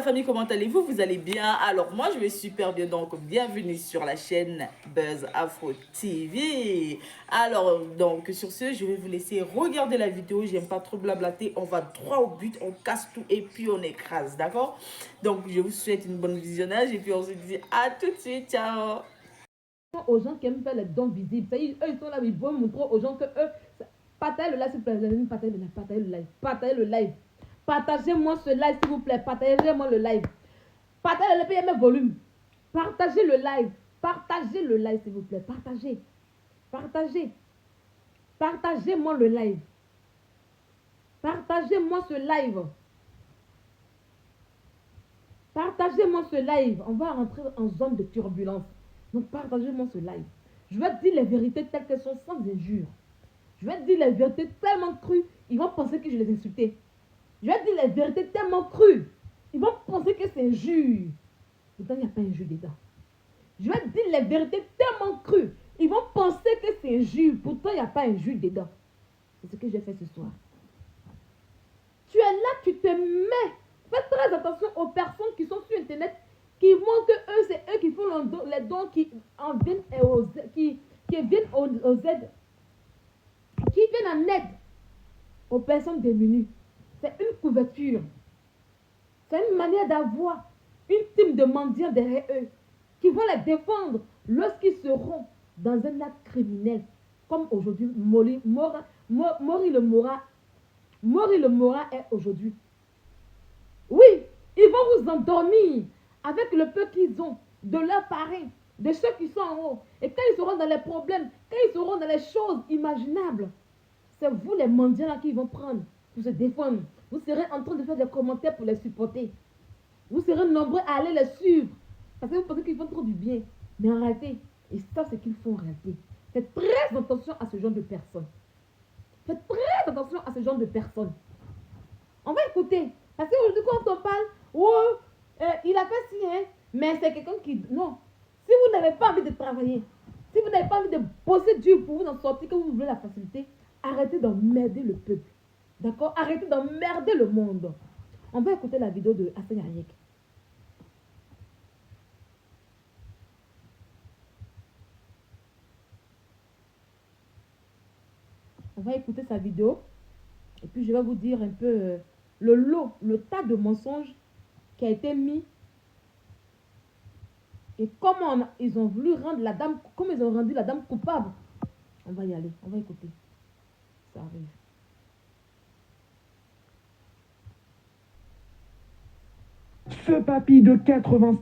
famille, comment allez-vous? Vous allez bien? Alors moi je vais super bien, donc bienvenue sur la chaîne Buzz Afro TV. Alors donc sur ce, je vais vous laisser regarder la vidéo, j'aime pas trop blablater, on va droit au but, on casse tout et puis on écrase, d'accord? Donc je vous souhaite une bonne visionnage et puis on se dit à tout de suite, ciao! Aux gens qui aiment faire les dons visibles, eux ils sont là, ils vont montrer aux gens que eux, partagez le live s'il vous plaît, partagez le live, partagez le live. Partagez-moi ce live s'il vous plaît, partagez-moi le live. Partagez le PM volume. Partagez le live. Partagez le live s'il vous plaît. Partagez. Partagez. Partagez-moi le live. Partagez-moi ce live. Partagez-moi ce live. On va rentrer en zone de turbulence. Donc partagez-moi ce live. Je vais dire les vérités telles qu'elles sont sans injure. Je vais dire les vérités tellement crues, ils vont penser que je les insultais. Je vais dire les vérités tellement crues, ils vont penser que c'est injure. Pourtant, il n'y a pas injure dedans. Je vais dire les vérités tellement crues, ils vont penser que c'est injure. Pourtant, il n'y a pas injure dedans. C'est ce que j'ai fait ce soir. Tu es là, tu te mets. Fais très attention aux personnes qui sont sur Internet, qui montrent que eux, c'est eux qui font les dons qui en viennent qui viennent aux aides, qui viennent en aide aux personnes démunies. C'est une couverture. C'est une manière d'avoir une team de mendiants derrière eux qui vont les défendre lorsqu'ils seront dans un acte criminel. Comme aujourd'hui, Mori le Mora est aujourd'hui. Oui, ils vont vous endormir avec le peu qu'ils ont de leurs parrains, de ceux qui sont en haut. Et quand ils seront dans les problèmes, quand ils seront dans les choses imaginables, c'est vous les mendiants là qui vont prendre pour se défendre. Vous serez en train de faire des commentaires pour les supporter. Vous serez nombreux à aller les suivre. Parce que vous pensez qu'ils font trop du bien. Mais en réalité, et ça c'est qu'ils font en réalité. Faites très attention à ce genre de personnes. Faites très attention à ce genre de personnes. On va écouter. Parce qu'aujourd'hui quand on parle, oh, il a fait ci, hein, mais c'est quelqu'un qui... Non. Si vous n'avez pas envie de travailler, si vous n'avez pas envie de bosser dur pour vous en sortir, que vous voulez la facilité, arrêtez d'emmerder le peuple. D'accord? Arrêtez d'emmerder le monde. On va écouter la vidéo de Hassan Yayek. On va écouter sa vidéo. Et puis je vais vous dire un peu le tas de mensonges qui a été mis. Et comment ils ont voulu rendre la dame, comment ils ont rendu la dame coupable. On va y aller, on va écouter. Ça arrive. Ce papy de 80...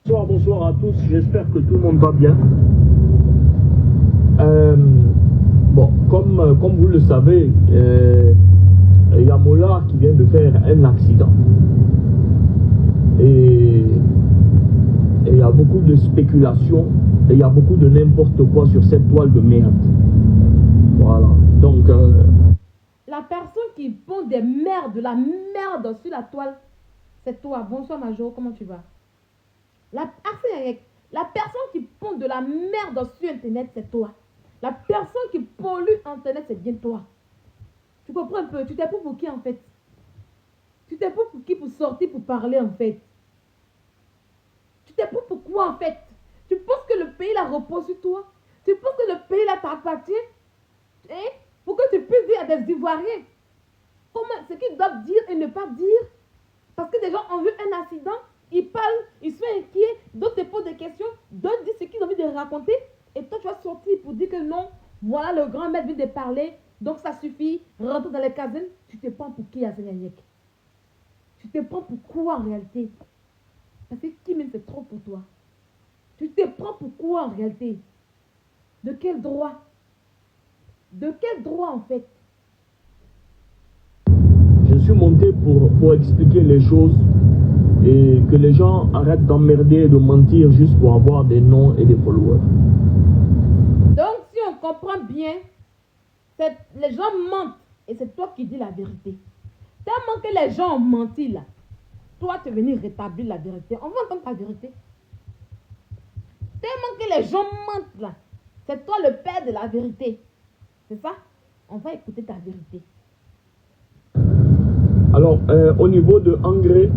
Bonsoir à tous, j'espère que tout le monde va bien. Bon, comme vous le savez, il y a Mola qui vient de faire un accident. Et il y a beaucoup de spéculations, et il y a beaucoup de n'importe quoi sur cette toile de merde. Voilà, donc... La personne qui pond des merdes, de la merde sur la toile, c'est toi. Bonsoir Major, comment tu vas? La personne qui pond de la merde sur Internet, c'est toi. La personne qui pollue Internet, c'est bien toi. Tu comprends un peu? Tu t'es pour qui en fait? Tu t'es pour qui pour sortir, pour parler en fait? Tu t'es pour quoi en fait? Tu penses que le pays là repose sur toi? Tu penses que le pays là t'appartient? Hein? Pour que tu puisses dire à des Ivoiriens comment, ce qu'ils doivent dire et ne pas dire. Parce que des gens ont vu un accident, ils parlent, ils sont inquiets, d'autres te posent des questions, d'autres disent ce qu'ils ont envie de raconter. Et toi, tu vas sortir pour dire que non, voilà, le grand maître vient de parler, donc ça suffit, rentre dans les casernes. Tu te prends pour qui, Hassan Yayek? Tu te prends pour quoi en réalité? Parce que Kim, c'est trop pour toi. Tu te prends pour quoi en réalité? De quel droit? De quel droit en fait? Je suis monté pour expliquer les choses et que les gens arrêtent d'emmerder et de mentir juste pour avoir des noms et des followers. Donc si on comprend bien, les gens mentent et c'est toi qui dis la vérité. Tellement que les gens ont menti là, toi tu es venu rétablir la vérité. On va entendre ta vérité. Tellement que les gens mentent là, c'est toi le père de la vérité. C'est ça? On va écouter ta vérité. Alors, au niveau de Angré,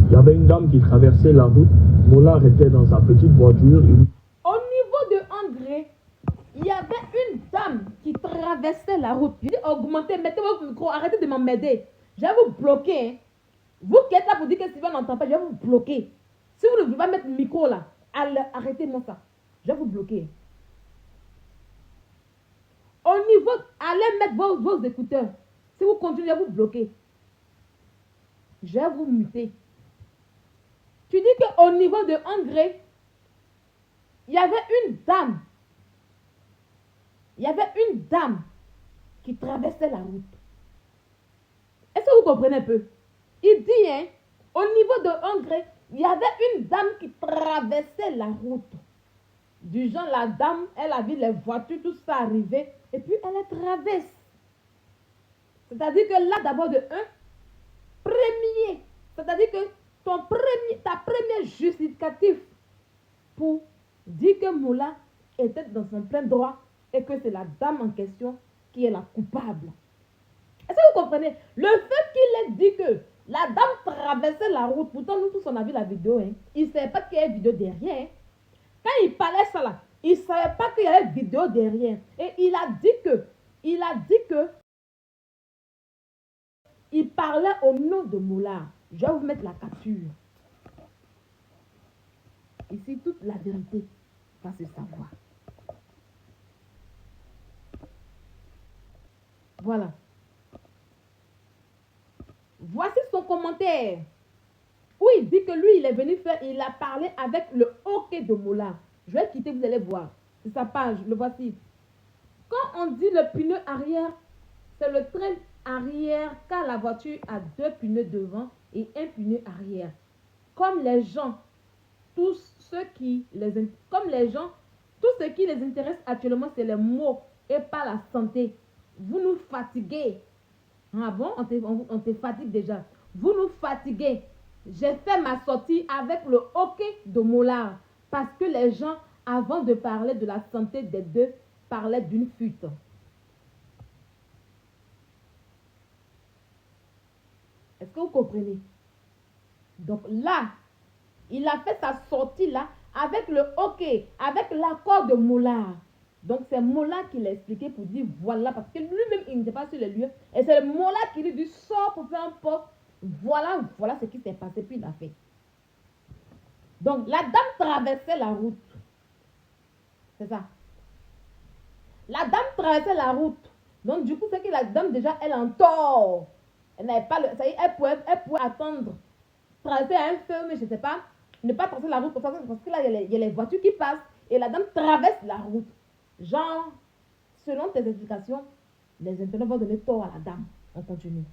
il y avait une dame qui traversait la route. Mollard était dans sa petite voiture. Au niveau de Angré, il y avait une dame qui traversait la route. Je dis augmentez, mettez votre micro, arrêtez de m'emmerder. Je vais vous bloquer. Hein. Vous qui êtes là pour dire que Sylvain n'entend pas, je vais vous bloquer. Si vous ne voulez pas mettre le micro là, arrêtez-moi ça. Je vais vous bloquer. Au niveau, allez mettre vos écouteurs. Si vous continuez, je vais vous bloquer. Je vais vous muter. Tu dis qu'au niveau de Angré, il y avait une dame. Il y avait une dame qui traversait la route. Est-ce que vous comprenez un peu? Il dit, hein, au niveau de Angré, il y avait une dame qui traversait la route. Du genre, la dame, elle a vu les voitures, tout ça arriver, et puis elle les traverse. C'est-à-dire que là, d'abord de un, premier, c'est-à-dire que ta première justificatif pour dire que Mola était dans son plein droit et que c'est la dame en question qui est la coupable. Est-ce que vous comprenez? Le fait qu'il ait dit que la dame traversait la route, pourtant nous tous on a vu la vidéo, hein. Il ne savait pas qu'il y avait une vidéo derrière. Hein. Quand il parlait ça là, il ne savait pas qu'il y avait une vidéo derrière. Et il a dit que il parlait au nom de Mollard. Je vais vous mettre la capture. Ici, toute la vérité va se savoir. Voilà. Voici son commentaire. Où il dit que lui, il est venu faire, il a parlé avec le hockey de Mollard. Je vais quitter, vous allez voir. C'est sa page, le voici. Quand on dit le pneu arrière, c'est le train arrière car la voiture a 2 pneus devant et un pneu arrière. Comme les gens, tout ce qui les intéresse actuellement, c'est les mots et pas la santé. Vous nous fatiguez. Ah bon, on te fatigue déjà. Vous nous fatiguez. J'ai fait ma sortie avec le hockey de Mollard parce que les gens, avant de parler de la santé des deux, parlaient d'une fuite. Est-ce que vous comprenez? Donc là, il a fait sa sortie là avec le hockey, avec l'accord de Mollard. Donc c'est Mollard qui l'a expliqué pour dire voilà, parce que lui-même il n'était pas sur les lieux. Et c'est Mollard qui lui dit sort pour faire un poste. Voilà ce qui s'est passé, puis il a fait. Donc la dame traversait la route. C'est ça. La dame traversait la route. Donc du coup, c'est que la dame déjà, elle est en tort. Elle n'avait pas ça y est, elle pouvait attendre. Traverser un feu, mais je ne sais pas. Ne pas traverser la route parce que là, il y a les voitures qui passent. Et la dame traverse la route. Genre, selon tes explications, les internautes vont donner tort à la dame. On continue.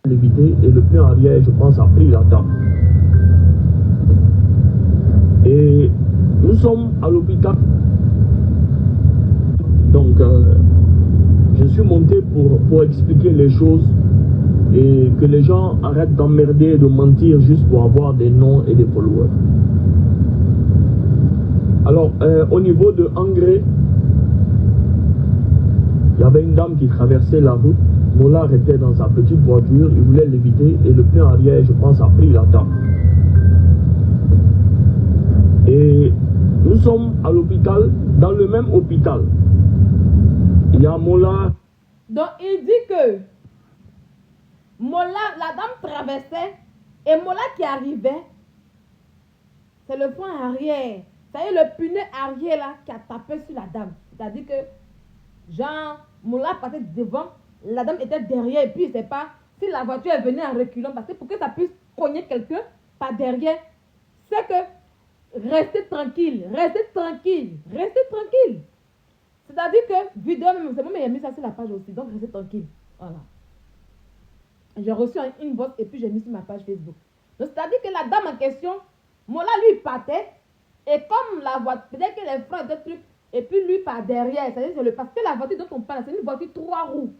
L'éviter et le pneu arrière, je pense, a pris la dame. Et nous sommes à l'hôpital. Donc, je suis monté pour expliquer les choses et que les gens arrêtent d'emmerder et de mentir juste pour avoir des noms et des followers. Alors, au niveau de Angré, il y avait une dame qui traversait la route. Mollard était dans sa petite voiture, il voulait l'éviter et le pneu arrière, je pense, a pris la dame. Et nous sommes à l'hôpital, dans le même hôpital. Il y a Mollard. Donc il dit que Mollard, la dame traversait et Mollard qui arrivait, c'est le frein arrière. C'est le pneu arrière là qui a tapé sur la dame. C'est-à-dire que, genre, Mollard passait devant, la dame était derrière et puis il ne sait pas si la voiture est venue en reculant. Parce que pour que ça puisse cogner quelqu'un par derrière, c'est que restez tranquille, restez tranquille, restez tranquille. C'est-à-dire que, vidéo même, c'est moi qui ai mis ça sur la page aussi, donc restez tranquille. Voilà. J'ai reçu un inbox et puis j'ai mis sur ma page Facebook. Donc c'est-à-dire que la dame en question, Mollard lui partait, et comme la voiture, peut-être que les freins étaient trucs, et puis lui par derrière, c'est-à-dire parce que la voiture dont on parle, c'est une voiture 3 roues.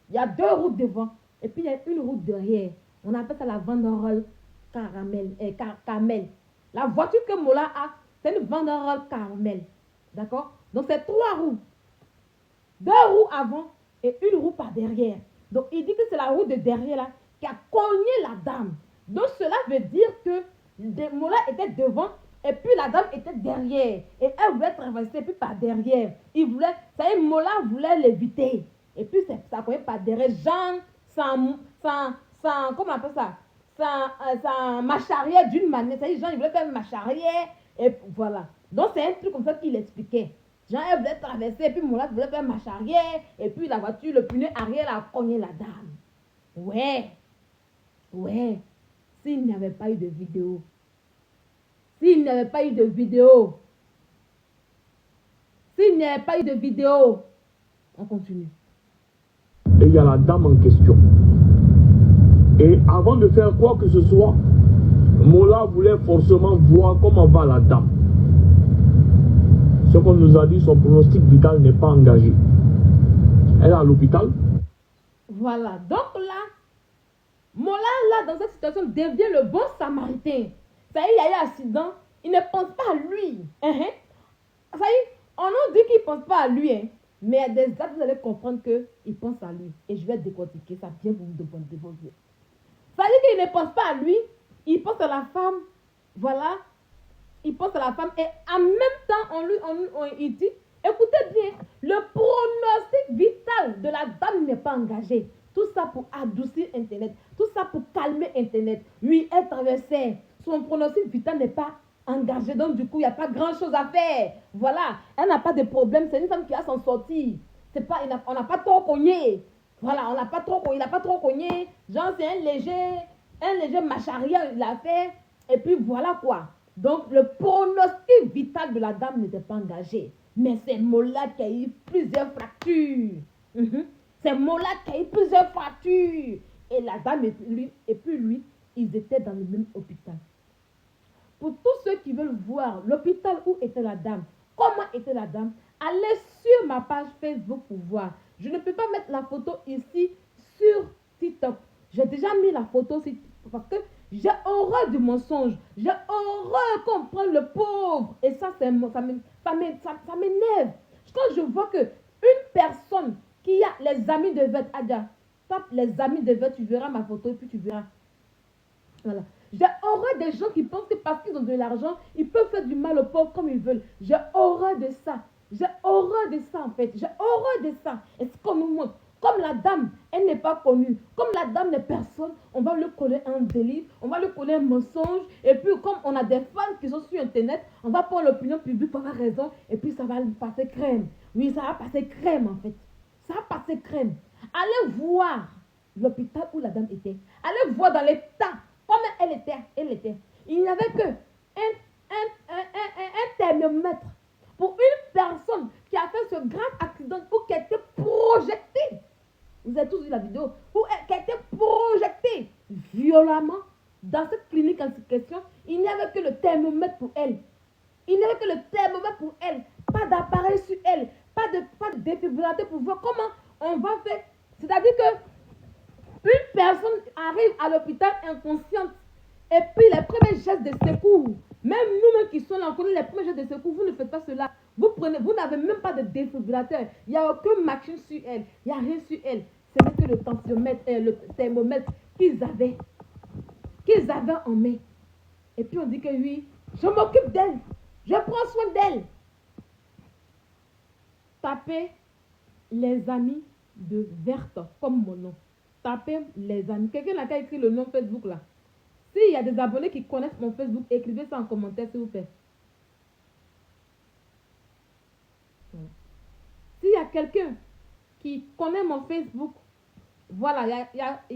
Il y a 2 roues devant, et puis il y a une roue derrière. On appelle ça la Vanderol Caramel. La voiture que Mollard a, c'est une Vanderol Caramel. D'accord? Donc, c'est 3 roues. 2 roues avant et 1 roue par derrière. Donc, il dit que c'est la roue de derrière là qui a cogné la dame. Donc, cela veut dire que Mola était devant et puis la dame était derrière. Et elle voulait traverser, puis par derrière. Il voulait, ça y est, Mola voulait l'éviter. Et puis, ça cognait par derrière. Jean, comment on appelle ça? Sans marche arrière d'une manière. Ça y est, Jean, il voulait faire marche arrière. Et voilà. Donc, c'est un truc comme ça qu'il expliquait. Jean, elle voulait traverser, et puis Mola voulait faire marche arrière. Et puis, la voiture, le pneu arrière a cogné la dame. Ouais. Ouais. S'il n'y avait pas eu de vidéo. S'il n'y avait pas eu de vidéo. S'il n'y avait pas eu de vidéo. On continue. Et il y a la dame en question. Et avant de faire quoi que ce soit, Mola voulait forcément voir comment va la dame. Ce qu'on nous a dit, son pronostic vital n'est pas engagé. Elle est à l'hôpital. Voilà. Donc là, Mola, là, dans cette situation, devient le bon samaritain. Ça y est, il y a eu un accident. Il ne pense pas à lui. Ça y est, on nous dit qu'il ne pense pas à lui. Mais il y a des actes, vous allez comprendre qu'il pense à lui. Et je vais décortiquer ça bien pour vous demander vos yeux. Ça veut dire qu'il ne pense pas à lui. Il pense à la femme. Voilà. Il pense à la femme. Et en même temps, il dit, écoutez bien, le pronostic vital de la dame n'est pas engagé. Tout ça pour adoucir Internet. Tout ça pour calmer Internet. Lui, elle traversait. Son pronostic vital n'est pas engagé. Donc, du coup, il n'y a pas grand-chose à faire. Voilà. Elle n'a pas de problème. C'est une femme qui va s'en sortir. On n'a pas trop cogné. Voilà, il n'a pas trop cogné. Genre, c'est un léger marche arrière, il a fait. Et puis, voilà quoi. Donc, le pronostic vital de la dame n'était pas engagé. Mais c'est Mola qui a eu plusieurs fractures. C'est Mola qui a eu plusieurs fractures. Et la dame et puis lui, ils étaient dans le même hôpital. Pour tous ceux qui veulent voir l'hôpital où était la dame, comment était la dame, allez sur ma page Facebook pour voir. Je ne peux pas mettre la photo ici sur TikTok. J'ai déjà mis la photo ici parce que j'ai horreur du mensonge. J'ai horreur qu'on prenne le pauvre. Et ça m'énerve. Quand je vois que une personne qui a les amis de Vette, Adia, tape les amis de Vette, tu verras ma photo et puis tu verras. Voilà. J'ai horreur des gens qui pensent que parce qu'ils ont de l'argent, ils peuvent faire du mal aux pauvres comme ils veulent. J'ai horreur de ça. J'ai horreur de ça en fait. J'ai horreur de ça. Et ce qu'on nous montre, comme la dame, elle n'est pas connue. Comme la dame n'est personne, on va lui coller un délit, on va lui coller un mensonge. Et puis comme on a des fans qui sont sur Internet, on va prendre l'opinion publique pour avoir raison. Et puis ça va passer crème. Oui, ça va passer crème en fait. Ça va passer crème. Allez voir l'hôpital où la dame était. Allez voir dans l'état. Comme elle était. Il n'y avait que un thermomètre pour une personne qui a fait ce grave accident ou qui a été projetée. Vous avez tous vu la vidéo où qui a été projetée violemment dans cette clinique en question. Il n'y avait que le thermomètre pour elle. Il n'y avait que le thermomètre pour elle. Pas d'appareil sur elle. Pas de défibrillateur pour voir comment on va faire. C'est-à-dire que une personne arrive à l'hôpital inconsciente et puis les premiers gestes de secours, même nous-mêmes qui sommes là, on connaît les premiers gestes de secours, vous ne faites pas cela. Vous n'avez même pas de défibrillateur. Il n'y a aucune machine sur elle. Il n'y a rien sur elle. C'est que le tensiomètre, le thermomètre qu'ils avaient en main. Et puis on dit que oui, je m'occupe d'elle. Je prends soin d'elle. Tapez les amis de Verte comme mon nom. Tapez les amis. Quelqu'un a écrit le nom Facebook là. S'il y a des abonnés qui connaissent mon Facebook, écrivez ça en commentaire s'il vous plaît. S'il y a quelqu'un qui connaît mon Facebook, voilà,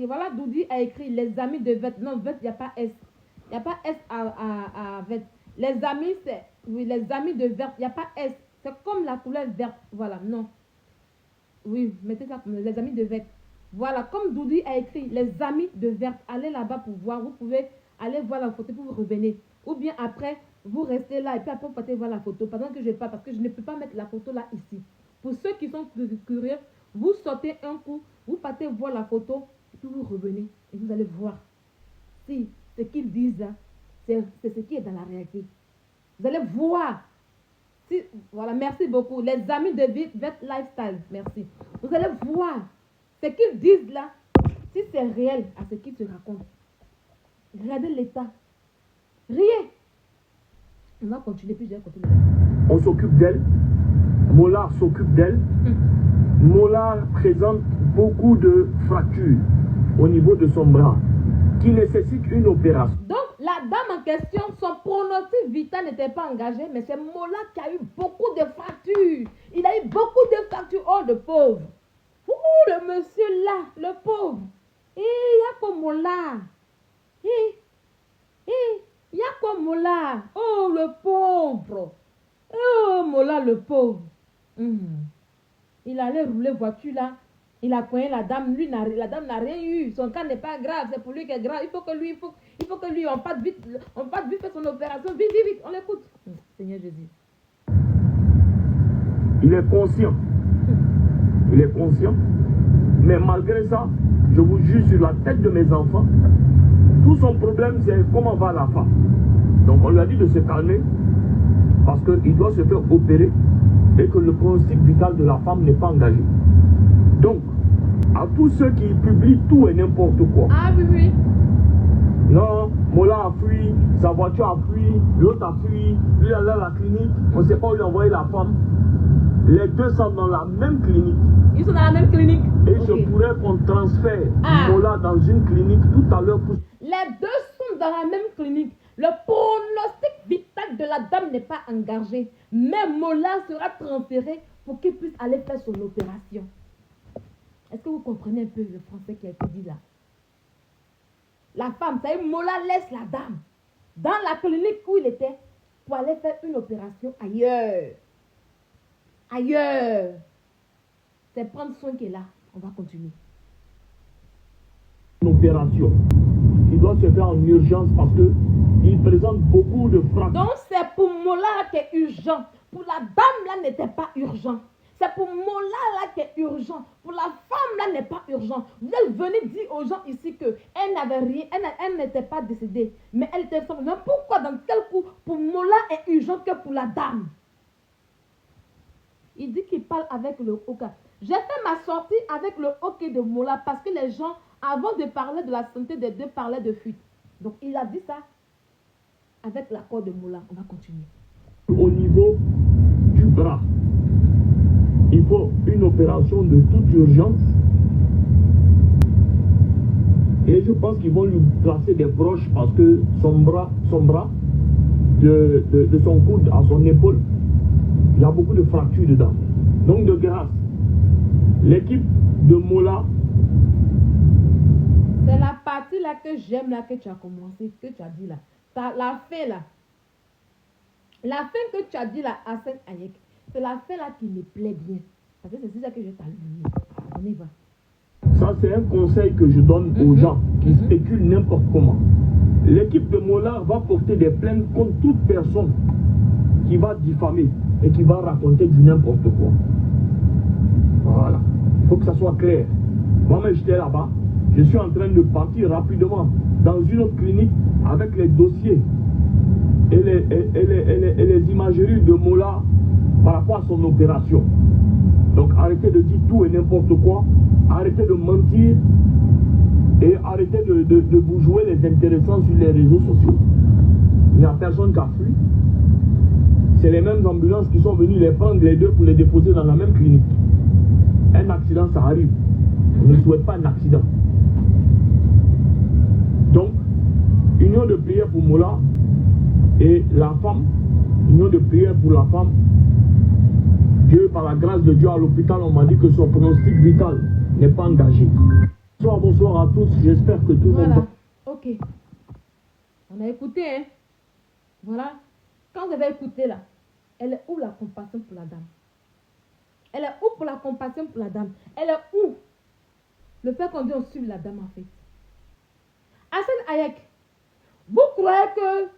voilà, Doudi a écrit les amis de Vette. Non, Vette, il n'y a pas S. Il n'y a pas S à Vette. Les amis, c'est, oui, les amis de Verte, il n'y a pas S. C'est comme la couleur verte. Voilà, non. Oui, mettez ça comme les amis de Verte. Voilà, comme Doudi a écrit les amis de Verte, allez là-bas pour voir. Vous pouvez aller voir la photo pour vous revenir. Ou bien après, vous restez là et puis après vous partez voir la photo. Pendant que je parle, parce que je ne peux pas mettre la photo là ici. Pour ceux qui sont curieux, vous sortez un coup, vous partez voir la photo et puis vous revenez et vous allez voir si ce qu'ils disent là, c'est ce qui est dans la réalité. Vous allez voir Voilà, merci beaucoup. Les amis de Vet Lifestyle, merci. Vous allez voir ce qu'ils disent là, si c'est réel à ce qu'ils te racontent. Regardez l'état. Rien. On va continuer, puis je vais continuer. On s'occupe d'elle. Mola s'occupe d'elle. Mola présente beaucoup de fractures au niveau de son bras qui nécessitent une opération. Donc, la dame en question, son pronostic vital n'était pas engagé, mais c'est Mola qui a eu beaucoup de fractures. Il a eu beaucoup de fractures. Oh, le pauvre. Ouh, le monsieur là, le pauvre. Il y a comme Mola. Il y a comme Mola. Oh, le pauvre. Oh, Mola, le pauvre. Il allait rouler voiture là. Il a poigné la dame. La dame n'a rien eu. Son cas n'est pas grave. C'est pour lui qui est grave. Il faut que lui, on parte vite faire son opération. Vite, vite, vite. On l'écoute. Seigneur Jésus. Il est conscient. Il est conscient. Mais malgré ça, je vous jure sur la tête de mes enfants, tout son problème, c'est comment va la femme. Donc on lui a dit de se calmer parce qu'il doit se faire opérer et que le pronostic vital de la femme n'est pas engagé. Donc, à tous ceux qui publient tout et n'importe quoi. Ah oui, oui. Non, Mola a fui, sa voiture a fui, l'autre a fui, lui est allé à la clinique, on ne sait pas où il a envoyé la femme. Les deux sont dans la même clinique. Ils sont dans la même clinique. Et il se pourrait qu'on transfère Mola dans une clinique tout à l'heure pour... Les deux sont dans la même clinique. Le pronostic vital de la dame n'est pas engagé. Mais Mola sera transféré pour qu'il puisse aller faire son opération. Est-ce que vous comprenez un peu le français qui a été dit là? La femme, ça y est, Mola laisse la dame dans la clinique où il était pour aller faire une opération ailleurs. Ailleurs. C'est prendre soin qui est là. On va continuer. Une opération qui doit se faire en urgence parce que il présente beaucoup de fractures. Donc c'est pour Mola qui est urgent. Pour la dame là n'était pas urgent. C'est pour Mola là qui est urgent. Pour la femme là n'est pas urgent. Vous êtes venu dire aux gens ici que elle n'avait rien, elle n'était pas décédée, mais elle était morte. Mais pourquoi dans quel coup pour Mola est urgent que pour la dame? Il dit qu'il parle avec le hockey. J'ai fait ma sortie avec le hockey de Mola parce que les gens, avant de parler de la santé des deux, parlaient de fuite. Donc il a dit ça avec l'accord de Mola. On va continuer. Au niveau du bras, il faut une opération de toute urgence. Et je pense qu'ils vont lui placer des broches parce que son bras de son coude à son épaule, il y a beaucoup de fractures dedans. Donc de grâce, l'équipe de Mola. C'est la partie là que j'aime là que tu as commencé, que tu as dit là. La fin là. La fin que tu as dit là, Hassan Hayek, c'est la fin là qui me plaît bien. Parce que c'est ça que je t'allume. On y va. Ça, c'est un conseil que je donne aux gens qui spéculent n'importe comment. L'équipe de Mola va porter des plaintes contre toute personne qui va diffamer et qui va raconter du n'importe quoi. Voilà. Il faut que ça soit clair. Moi-même, j'étais là-bas. Je suis en train de partir rapidement dans une autre clinique avec les dossiers et les imageries de Mola par rapport à son opération. Donc arrêtez de dire tout et n'importe quoi. Arrêtez de mentir et arrêtez de vous jouer les intéressants sur les réseaux sociaux. Il n'y a personne qui a fui. C'est les mêmes ambulances qui sont venues les prendre les deux pour les déposer dans la même clinique. Un accident, ça arrive. On ne souhaite pas un accident. Donc, union de prière pour Mola et la femme, union de prière pour la femme. Dieu, par la grâce de Dieu, à l'hôpital, on m'a dit que son pronostic vital n'est pas engagé. Bonsoir à tous. J'espère que tout le monde va. Ok. On a écouté, hein. Voilà. Quand vous avez écouté là, elle est où la compassion pour la dame? Elle est où pour la compassion pour la dame? Elle est où le fait qu'on dit on suive la dame en fait? Hassan Hayek, vous croyez que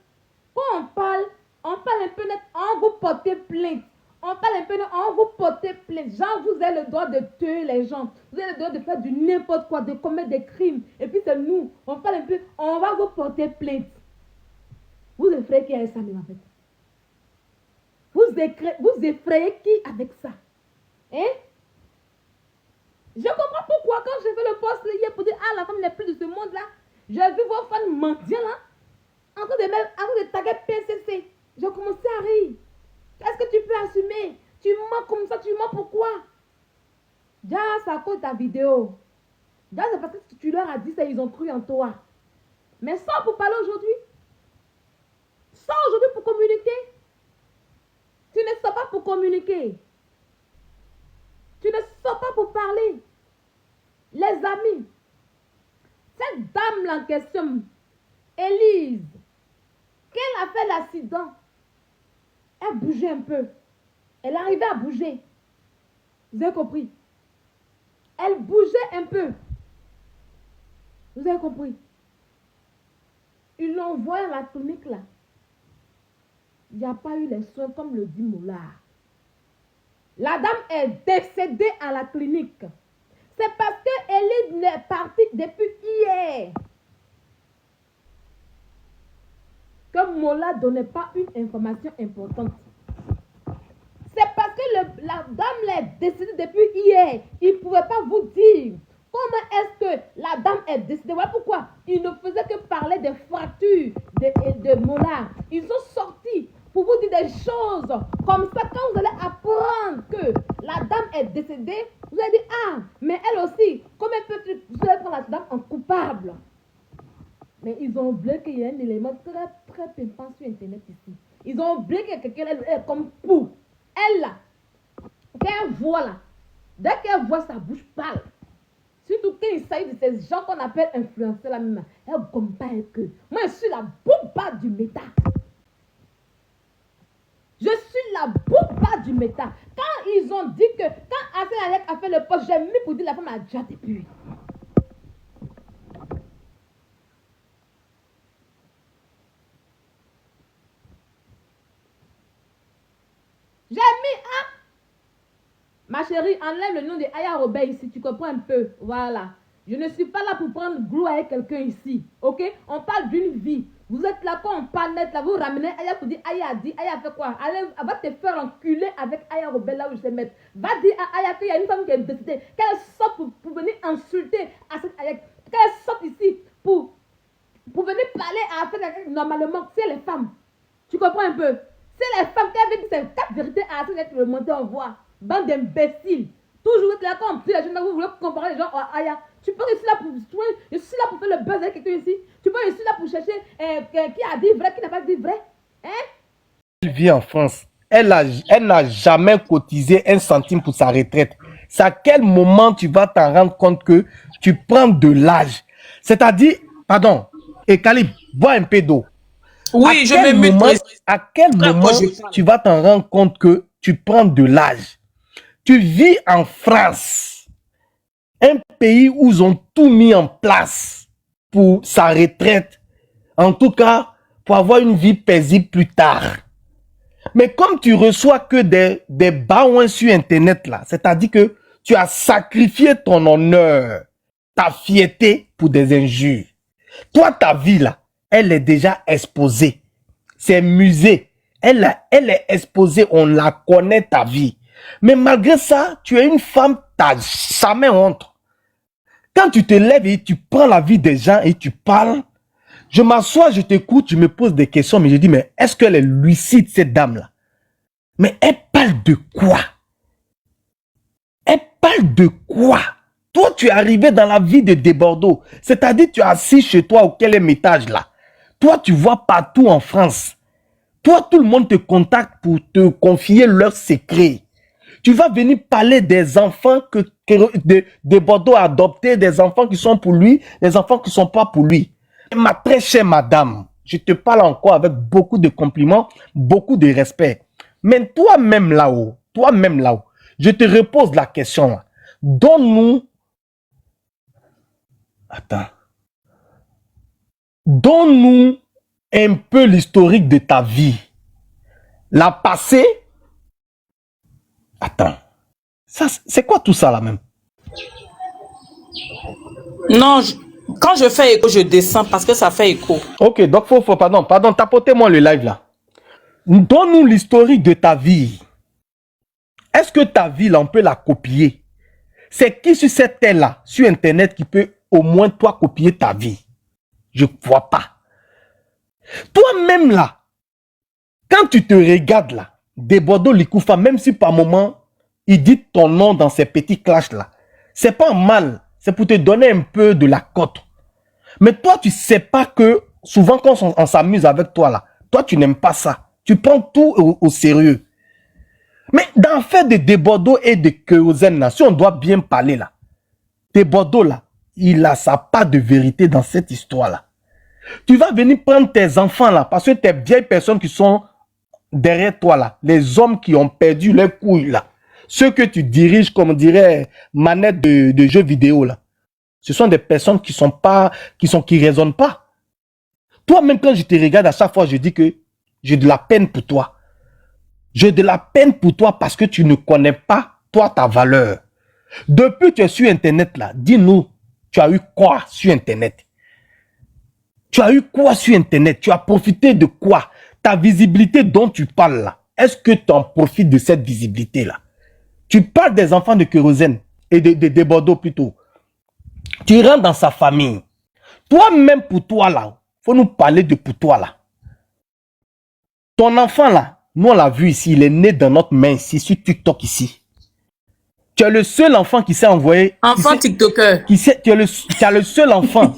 quand on parle un peu net, on vous porte plainte. On parle un peu net, on vous porte plainte. Genre, vous avez le droit de tuer les gens. Vous avez le droit de faire du n'importe quoi, de commettre des crimes. Et puis c'est nous, on parle un peu, on va vous porter plainte. Vous êtes frère qui a ça même en fait. Vous effrayez qui avec ça? Hein? Je comprends pourquoi quand j'ai fait le post hier pour dire ah la femme n'est plus de ce monde là, j'ai vu vos fans mendiants là, en train de taguer PCC. J'ai commencé à rire. Qu'est-ce que tu peux assumer? Tu mens comme ça, tu mens pourquoi? Déjà, c'est à cause de ta vidéo. Déjà, c'est parce que tu leur as dit ça, ils ont cru en toi. Mais sors pour parler aujourd'hui. Sors aujourd'hui pour communiquer. Tu ne sors pas pour communiquer. Tu ne sors pas pour parler. Les amis, cette dame-là en question, Élise, qu'elle a fait l'accident, elle bougeait un peu. Elle arrivait à bouger. Vous avez compris? Elle bougeait un peu. Vous avez compris? Ils l'ont envoyé à la clinique là. Il n'y a pas eu les soins comme le dit Moulard. La dame est décédée à la clinique. C'est parce qu'elle est partie depuis hier. Que Moulard ne donnait pas une information importante. C'est parce que la dame est décédée depuis hier. Il ne pouvait pas vous dire comment est-ce que la dame est décédée. Voilà pourquoi il ne faisait que parler des fractures de Moulard. Ils sont sortis pour vous dire des choses comme ça. Quand vous allez apprendre que la dame est décédée, vous allez dire ah, mais elle aussi, comment peut-elle prendre la dame en coupable? Mais ils ont oublié qu'il y a un élément très pimpant sur Internet ici. Ils ont oublié que quelqu'un est comme pour. Elle là, qu'elle voit là, dès qu'elle voit sa bouche pâle, surtout quand il s'agit de ces gens qu'on appelle influenceurs là même, elle ne gomme pas que. Moi je suis la bouba du méta. Je suis la bouba du méta. Quand ils ont dit que, quand Hassan Alek a fait le poste, j'ai mis pour dire la femme a déjà depuis. J'ai mis un. Ma chérie, enlève le nom de Aya Robert ici, tu comprends un peu. Voilà. Je ne suis pas là pour prendre glou avec quelqu'un ici. Ok? On parle d'une vie. Vous êtes là quand on parle net, là, vous ramenez Aya pour dire Aya a dit, Aya a fait quoi? Allez, va te faire enculer avec Aya Robert là où je sais mettre. Va dire à Aya qu'il y a une femme qui est décédée, qu'elle sorte pour venir insulter à cette Aya. Qu'elle sorte ici pour venir parler à cette normalement, c'est les femmes. Tu comprends un peu? C'est les femmes qui avaient dit ces 4 vérités à cette le monter en voix. Bande d'imbéciles. Toujours être là quand on dit les gens, vous voulez comparer les gens à Aya. Tu penses que je suis là pour faire le buzz avec quelqu'un ici. Tu penses que je suis là pour chercher qui a dit vrai, qui n'a pas dit vrai. Hein? Elle vit en France. Elle n'a jamais cotisé 1 centime pour sa retraite. C'est à quel moment tu vas t'en rendre compte que tu prends de l'âge? C'est-à-dire, pardon, et Calib, bois un peu d'eau. Oui, je me mets. À quel moment tu vas t'en rendre compte que tu prends de l'âge? Tu vis en France, un pays où ils ont tout mis en place pour sa retraite. En tout cas, pour avoir une vie paisible plus tard. Mais comme tu reçois que des baouins sur Internet, là, c'est-à-dire que tu as sacrifié ton honneur, ta fierté pour des injures. Toi, ta vie, là, elle est déjà exposée. C'est musée. Elle est exposée, on la connaît, ta vie. Mais malgré ça, tu es une femme, tu n'as jamais honte. Quand tu te lèves et tu prends la vie des gens et tu parles, je m'assois, je t'écoute, je me pose des questions, mais je dis, mais est-ce qu'elle est lucide, cette dame-là? Mais elle parle de quoi? Elle parle de quoi? Toi, tu es arrivé dans la vie de Desbordeaux. C'est-à-dire, tu es assis chez toi au quel étage là. Toi, tu vois partout en France. Toi, tout le monde te contacte pour te confier leurs secrets. Tu vas venir parler des enfants que Desbordeaux a adoptés, des enfants qui sont pour lui, des enfants qui ne sont pas pour lui. Ma très chère madame, je te parle encore avec beaucoup de compliments, beaucoup de respect. Mais toi-même là-haut, je te repose la question là. Donne-nous... Attends. Donne-nous un peu l'historique de ta vie. La passée. Attends. Ça, c'est quoi tout ça là même? Non, quand je fais écho, je descends parce que ça fait écho. Ok, donc pardon, tapotez-moi le live là. Donne-nous l'historique de ta vie. Est-ce que ta vie, là, on peut la copier? C'est qui sur cette terre-là, sur Internet, qui peut au moins, toi, copier ta vie? Je ne vois pas. Toi-même, là, quand tu te regardes, là, Debodo Likoufa, même si par moment, il dit ton nom dans ces petits clashs-là, c'est pas mal. C'est pour te donner un peu de la cote. Mais toi, tu sais pas que, souvent, quand on s'amuse avec toi, là, toi, tu n'aimes pas ça. Tu prends tout au sérieux. Mais dans l'affaire de Debodo et de Kérosène, là, si on doit bien parler, là, Debodo, là, il a sa part de vérité dans cette histoire-là. Tu vas venir prendre tes enfants, là, parce que tes vieilles personnes qui sont derrière toi, là, les hommes qui ont perdu leurs couilles, là, ceux que tu diriges, comme on dirait, manette de jeux vidéo, là, ce sont des personnes qui raisonnent pas. Toi-même, quand je te regarde, à chaque fois, je dis que j'ai de la peine pour toi. J'ai de la peine pour toi parce que tu ne connais pas, toi, ta valeur. Depuis que tu es sur Internet, là, dis-nous, tu as eu quoi sur Internet? Tu as eu quoi sur Internet? Tu as profité de quoi? Ta visibilité dont tu parles, là, est-ce que tu en profites de cette visibilité-là? Tu parles des enfants de Kérosène et de Bordeaux plutôt. Tu rentres dans sa famille. Toi-même, pour toi, là, faut nous parler de pour toi, là. Ton enfant, là, nous, on l'a vu ici, il est né dans notre main ici, sur TikTok ici. Tu es le seul enfant qui s'est envoyé... Enfant TikToker. Tu as le seul enfant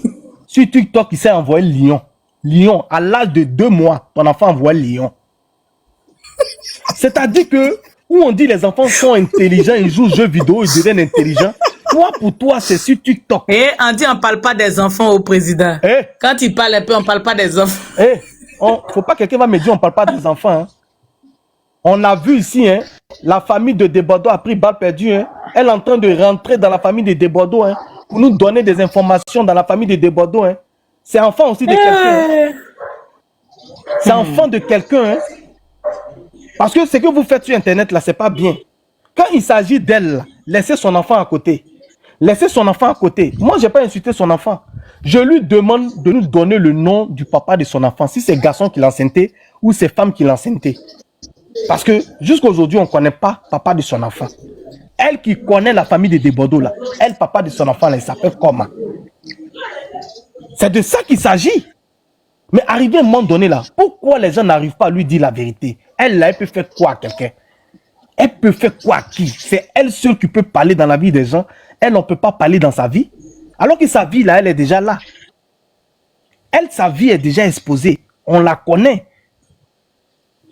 sur TikTok qui s'est envoyé lion. Lion, à l'âge de 2 mois, ton enfant envoie lion. C'est-à-dire que, où on dit les enfants sont intelligents, ils jouent aux jeux vidéo, ils deviennent intelligents. Toi, pour toi, c'est sur TikTok. Et on dit on parle pas des enfants au président. Quand il parle un peu, on parle pas des enfants. Faut pas que quelqu'un va me dire on parle pas des enfants. Hein. On a vu ici, hein, la famille de Debodo a pris balle perdue. Hein. Elle est en train de rentrer dans la famille de Debodo, hein, pour nous donner des informations dans la famille de Debodo. Hein. C'est enfant aussi de quelqu'un. Hein. C'est enfant de quelqu'un. Hein. Parce que ce que vous faites sur Internet, là, c'est pas bien. Quand il s'agit d'elle, laissez son enfant à côté. Laissez son enfant à côté. Moi, je n'ai pas insulté son enfant. Je lui demande de nous donner le nom du papa de son enfant. Si c'est garçon qui l'a enceinté ou c'est femme qui l'a enceinté. Parce que jusqu'à aujourd'hui, on ne connaît pas papa de son enfant. Elle qui connaît la famille de Debodo, là, elle, papa de son enfant, là, il s'appelle comment? C'est de ça qu'il s'agit. Mais arrivé à un moment donné, là, pourquoi les gens n'arrivent pas à lui dire la vérité? Elle, là, elle peut faire quoi à quelqu'un? Elle peut faire quoi à qui? C'est elle seule qui peut parler dans la vie des gens. Elle ne peut pas parler dans sa vie. Alors que sa vie, là, elle est déjà là. Elle, sa vie est déjà exposée. On la connaît.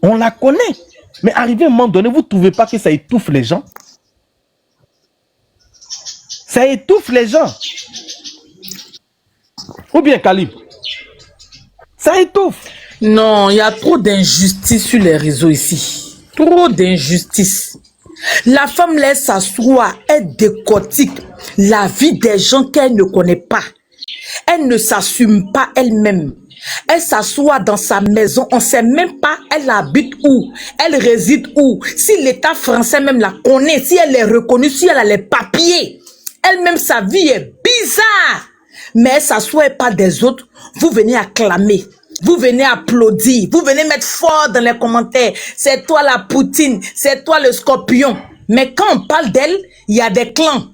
On la connaît. Mais arrivé à un moment donné, vous ne trouvez pas que ça étouffe les gens? Ça étouffe les gens. Ou bien, Calib? Ça étouffe. Non, il y a trop d'injustice sur les réseaux ici. Trop d'injustice. La femme laisse s'asseoir, elle décortique la vie des gens qu'elle ne connaît pas. Elle ne s'assume pas elle-même. Elle s'assoit dans sa maison, on ne sait même pas elle habite où, elle réside où, si l'État français même la connaît, si elle est reconnue, si elle a les papiers. Elle-même, sa vie est bizarre. Mais elle s'assoit pas des autres, vous venez acclamer. Vous venez applaudir, vous venez mettre fort dans les commentaires. C'est toi la Poutine, c'est toi le Scorpion. Mais quand on parle d'elle, il y a des clans.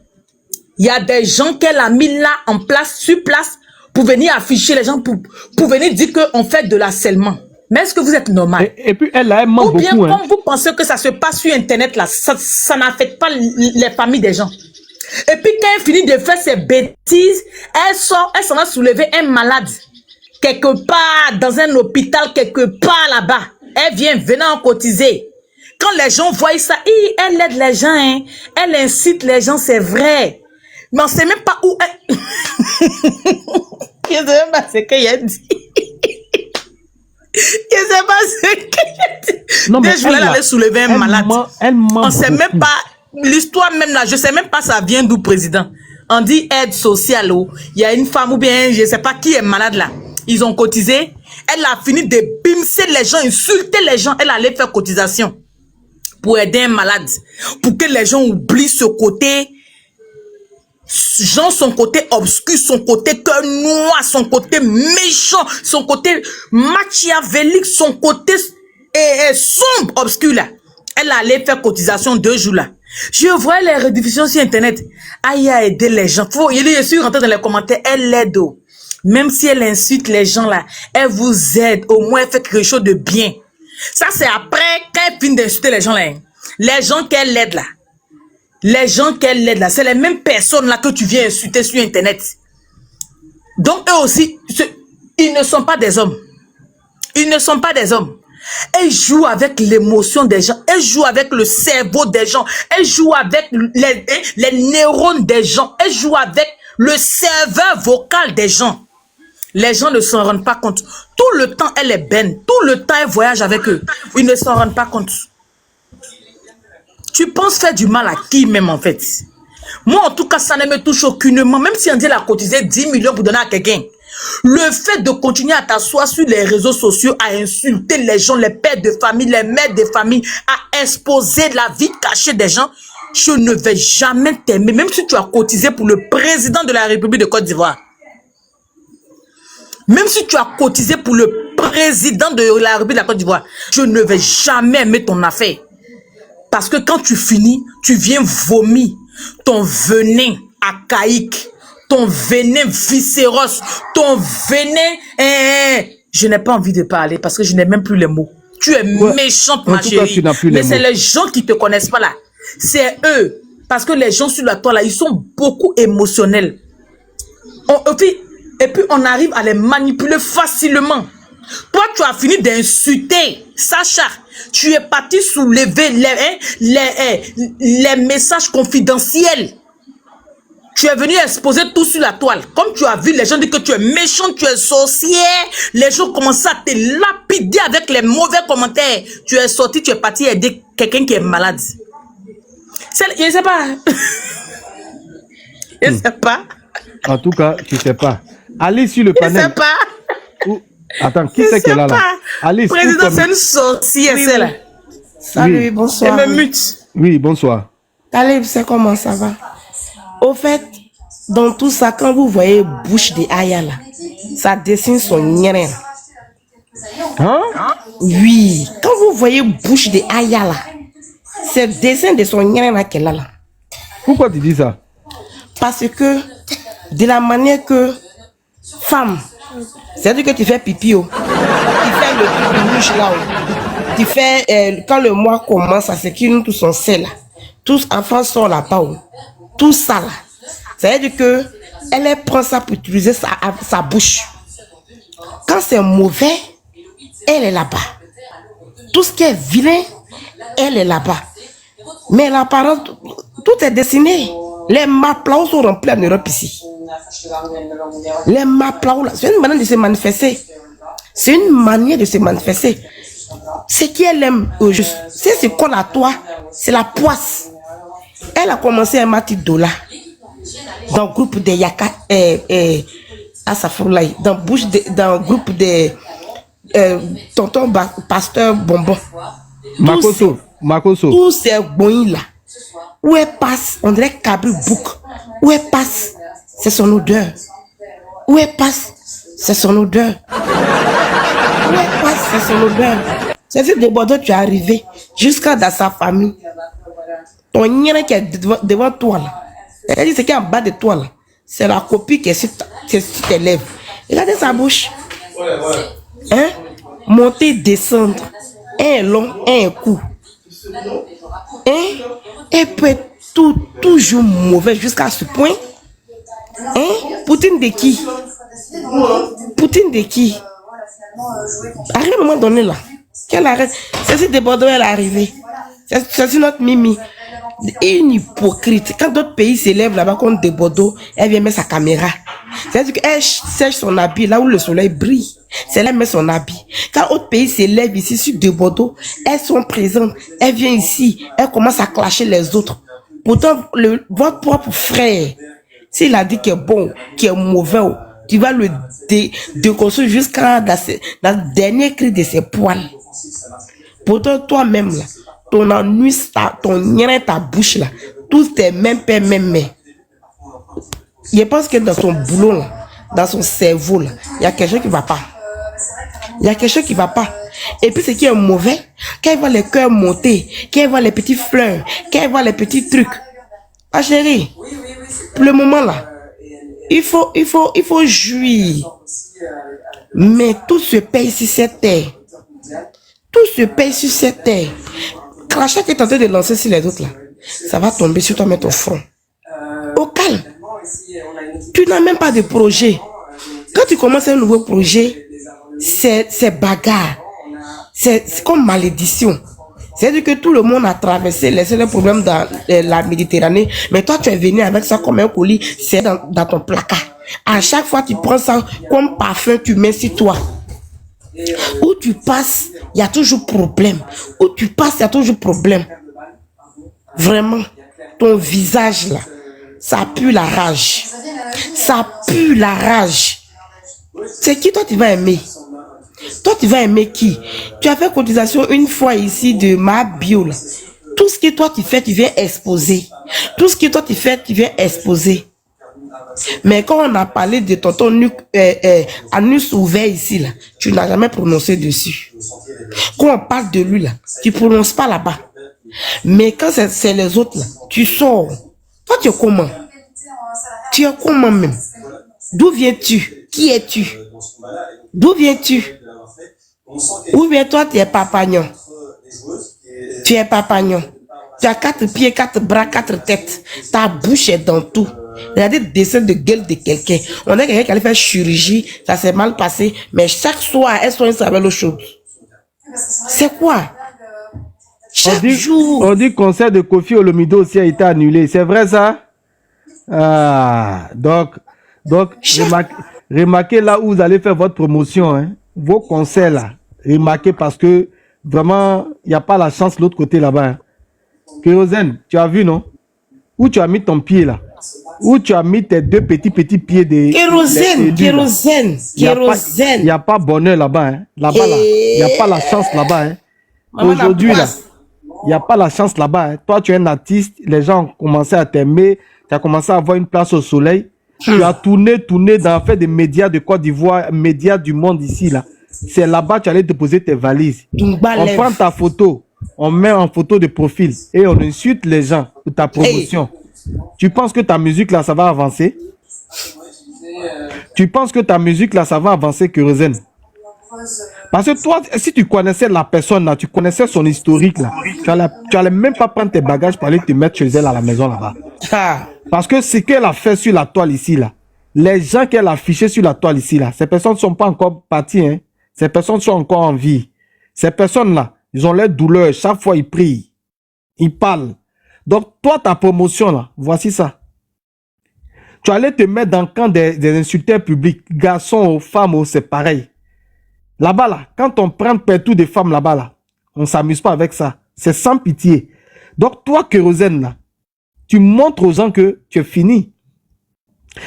Il y a des gens qu'elle a mis là en place, sur place, pour venir afficher les gens, pour venir dire qu'on fait de l'harcèlement. Mais est-ce que vous êtes normal? Et puis elle a beaucoup. Ou bien beaucoup, quand vous pensez que ça se passe sur Internet, là, ça n'affecte pas les familles des gens. Et puis quand elle finit de faire ses bêtises, elle sort, elle s'en va soulever un malade. Quelque part, dans un hôpital, quelque part là-bas. Elle vient, venant cotiser. Quand les gens voient ça, elle aide les gens, hein. Elle incite les gens, c'est vrai. Mais on ne sait même pas où elle... Je ne sais même pas ce qu'elle a dit. Je ne sais pas ce qu'elle a dit. Non, mais je voulais aller soulever un malade. On ne sait même pas, l'histoire même là, je ne sais même pas ça vient d'où, président. On dit aide sociale, il y a une femme ou bien, je ne sais pas qui est malade là. Ils ont cotisé. Elle a fini de bimser les gens, insulter les gens. Elle allait faire cotisation pour aider un malade. Pour que les gens oublient ce côté, son côté obscur, son côté cœur noir, son côté méchant, son côté machiavélique, son côté sombre, obscure là. Elle allait faire cotisation 2 jours là. Je vois les rediffusions sur internet. Aïe, a aidé les gens. Je suis rentré dans les commentaires, elle l'aide. Même si elle insulte les gens là, elle vous aide. Au moins, elle fait quelque chose de bien. Ça, c'est après qu'elle finit d'insulter les gens là. Les gens qu'elle aide là. Les gens qu'elle aide là, c'est les mêmes personnes là que tu viens insulter sur internet. Donc eux aussi, ils ne sont pas des hommes. Ils ne sont pas des hommes. Elle joue avec l'émotion des gens. Elle joue avec le cerveau des gens. Elle joue avec les neurones des gens. Elle joue avec le serveur vocal des gens. Les gens ne s'en rendent pas compte. Tout le temps, elle est benne. Tout le temps, elle voyage avec eux. Ils ne s'en rendent pas compte. Tu penses faire du mal à qui même en fait? Moi, en tout cas, ça ne me touche aucunement. Même si on dit la cotiser 10 millions pour donner à quelqu'un. Le fait de continuer à t'asseoir sur les réseaux sociaux, à insulter les gens, les pères de famille, les mères de famille, à exposer la vie cachée des gens, je ne vais jamais t'aimer. Même si tu as cotisé pour le président de la République de Côte d'Ivoire. Même si tu as cotisé pour le président de la République de la Côte d'Ivoire, je ne vais jamais aimer ton affaire. Parce que quand tu finis, tu viens vomir ton venin archaïque, ton venin viscéros, ton venin... Je n'ai pas envie de parler parce que je n'ai même plus les mots. Tu es méchante, ma chérie. Mais c'est les gens qui ne te connaissent pas là. C'est eux. Parce que les gens sur la toile là, ils sont beaucoup émotionnels. Et puis on arrive à les manipuler facilement. Toi, tu as fini d'insulter Sacha. Tu es parti soulever les messages confidentiels. Tu es venu exposer tout sur la toile. Comme tu as vu, les gens disent que tu es méchant, tu es sorcière. Les gens commencent à te lapider avec les mauvais commentaires. Tu es sorti, tu es parti aider quelqu'un qui est malade. Je ne sais pas. Je ne sais pas. En tout cas, tu ne sais pas. Allez sur le panel. Je ne sais pas. Attends, qui c'est qu'elle a là? Allez, président, c'est une sorcière, oui, celle-là. Salut, oui. Bonsoir. Elle me mute. Oui, bonsoir. Caleb, c'est comment ça va? Au fait, dans tout ça, quand vous voyez bouche de Aya là, ça dessine son nien. Hein? Oui, quand vous voyez bouche de Aya là, c'est le dessin de son nien là qu'elle a là. Pourquoi tu dis ça? Parce que de la manière que femme, c'est-à-dire que tu fais pipi, tu fais le pipi rouge là, tu fais, quand le mois commence, ça s'écrit tout son sel là, tous enfants sont là-bas, tout ça là, c'est-à-dire que elle prend ça pour utiliser sa bouche. Quand c'est mauvais, elle est là-bas. Tout ce qui est vilain, elle est là-bas. Mais l'apparence, tout est dessiné. Les maplao sont remplis en Europe ici. Les maplao là, c'est une manière de se manifester. C'est une manière de se manifester. Ce qu'elle aime, c'est ce qu'on a toi, c'est la poisse. Elle a commencé à mettre $, dans le groupe de Yaka, dans le groupe de tonton pasteur Bonbon. Makoso. Tous ces bons là, où elle passe, on dirait Kabri Bouk. Où elle passe, c'est son odeur. Où elle passe, c'est son odeur. Où elle passe, c'est son odeur. C'est ce de Bordeaux, tu es arrivé jusqu'à dans sa famille. Ton nien qui est devant toi là, c'est-à-dire ce qui est en bas de toi là, c'est la copie qui est sur tes lèvres. Regardez sa bouche. Hein? Monter, descendre. Un long, un coup. Hein? Elle peut être toujours mauvais jusqu'à ce point. Hein? Poutine de qui? Poutine de qui? Arrive à un moment donné là. Qu'elle arrête. C'est si de Bordeaux elle est arrivée. C'est notre Mimi. Une hypocrite. Quand d'autres pays s'élèvent là-bas contre des Bordeaux, elle vient mettre sa caméra. C'est-à-dire qu'elle sèche son habit là où le soleil brille. C'est là elle met son habit. Quand d'autres pays s'élèvent ici sur des Bordeaux, elles sont présentes. Elle vient ici, elle commence à clasher les autres. Pourtant, votre propre frère, s'il a dit qu'il est bon, qu'il est mauvais, tu vas le déconstruire jusqu'à dans le dernier cri de ses poils. Pourtant, toi-même là, ton ennui, ton nien, ta bouche là, tout est même père, même mère. Je pense que dans son boulot là, dans son cerveau là, il y a quelque chose qui va pas. Il y a quelque chose qui va pas. Et puis ce qui est mauvais, quand il voit les cœurs monter, quand il voit les petits fleurs, quand il voit les petits trucs. Ah chérie, pour le moment là, il faut jouir. Mais tout se paye sur cette terre. Tout se paye sur cette terre. Crachat qui est en train de lancer sur les autres là, ça va tomber sur toi, mettre au front. Au calme. Tu n'as même pas de projet. Quand tu commences un nouveau projet, c'est bagarre. C'est comme malédiction. C'est-à-dire que tout le monde a traversé, laissé les problèmes dans la Méditerranée. Mais toi, tu es venu avec ça comme un colis, c'est dans ton placard. À chaque fois, tu prends ça comme parfum, tu mets sur toi. Où tu passes, il y a toujours problème. Où tu passes, il y a toujours problème. Vraiment, ton visage là, ça pue la rage. Ça pue la rage. C'est qui toi tu vas aimer? Toi tu vas aimer qui? Tu as fait cotisation une fois ici de ma bio là. Tout ce que toi tu fais, tu viens exposer. Tout ce que toi tu fais, tu viens exposer. Mais quand on a parlé de tonton anus ouvert ici là, tu n'as jamais prononcé dessus. Quand on parle de lui là, tu ne prononces pas là-bas. Mais quand c'est les autres là, tu sors. Toi tu es comment? Tu es comment même? D'où viens-tu? Qui es-tu? D'où viens-tu? Ou bien toi tu es papagnon? Tu es papagnon. Tu as 4 pieds, 4 bras, 4 têtes. Ta bouche est dans tout. Regardez le dessin de gueule de quelqu'un. On a quelqu'un qui allait faire chirurgie, ça s'est mal passé, mais chaque soir, elle soigne ça avec l'eau chaude. C'est quoi? Chaque jour. On dit que le concert de Kofi Olomide aussi a été annulé. C'est vrai ça? Ah, donc remarquez là où vous allez faire votre promotion, hein. Vos concerts là. Remarquez parce que vraiment, il n'y a pas la chance de l'autre côté là-bas. Hein. Kérosène, tu as vu, non? Où tu as mis ton pied là? Où tu as mis tes deux petits pieds de... Kérosène. Il n'y a pas bonheur là-bas. Hein. Là-bas, là, il n'y a pas la chance là-bas. Hein. Aujourd'hui, là, il n'y a pas la chance là-bas. Hein. Toi, tu es un artiste, les gens ont commencé à t'aimer, tu as commencé à avoir une place au soleil. Tu as tourné dans fait des médias de Côte d'Ivoire, médias du monde ici, là. C'est là-bas que tu allais déposer tes valises. On prend ta photo, on met en photo de profil et on insulte les gens pour ta promotion. Hey. Tu penses que ta musique, là, ça va avancer? Tu penses que ta musique, là, ça va avancer, Kérosène? Parce que toi, si tu connaissais la personne, là, tu connaissais son historique, là, tu allais même pas prendre tes bagages pour aller te mettre chez elle à la maison, là-bas. Parce que ce qu'elle a fait sur la toile ici, là, les gens qu'elle a affichés sur la toile ici, là, ces personnes ne sont pas encore parties, hein. Ces personnes sont encore en vie. Ces personnes-là, ils ont leur douleur. Chaque fois, ils prient. Ils parlent. Donc, toi, ta promotion, là, voici ça. Tu allais te mettre dans le camp des insulteurs publics. Garçons ou femmes, c'est pareil. Là-bas, là, quand on prend partout des femmes là-bas, là, on ne s'amuse pas avec ça. C'est sans pitié. Donc, toi, Kérosène, là, tu montres aux gens que tu es fini.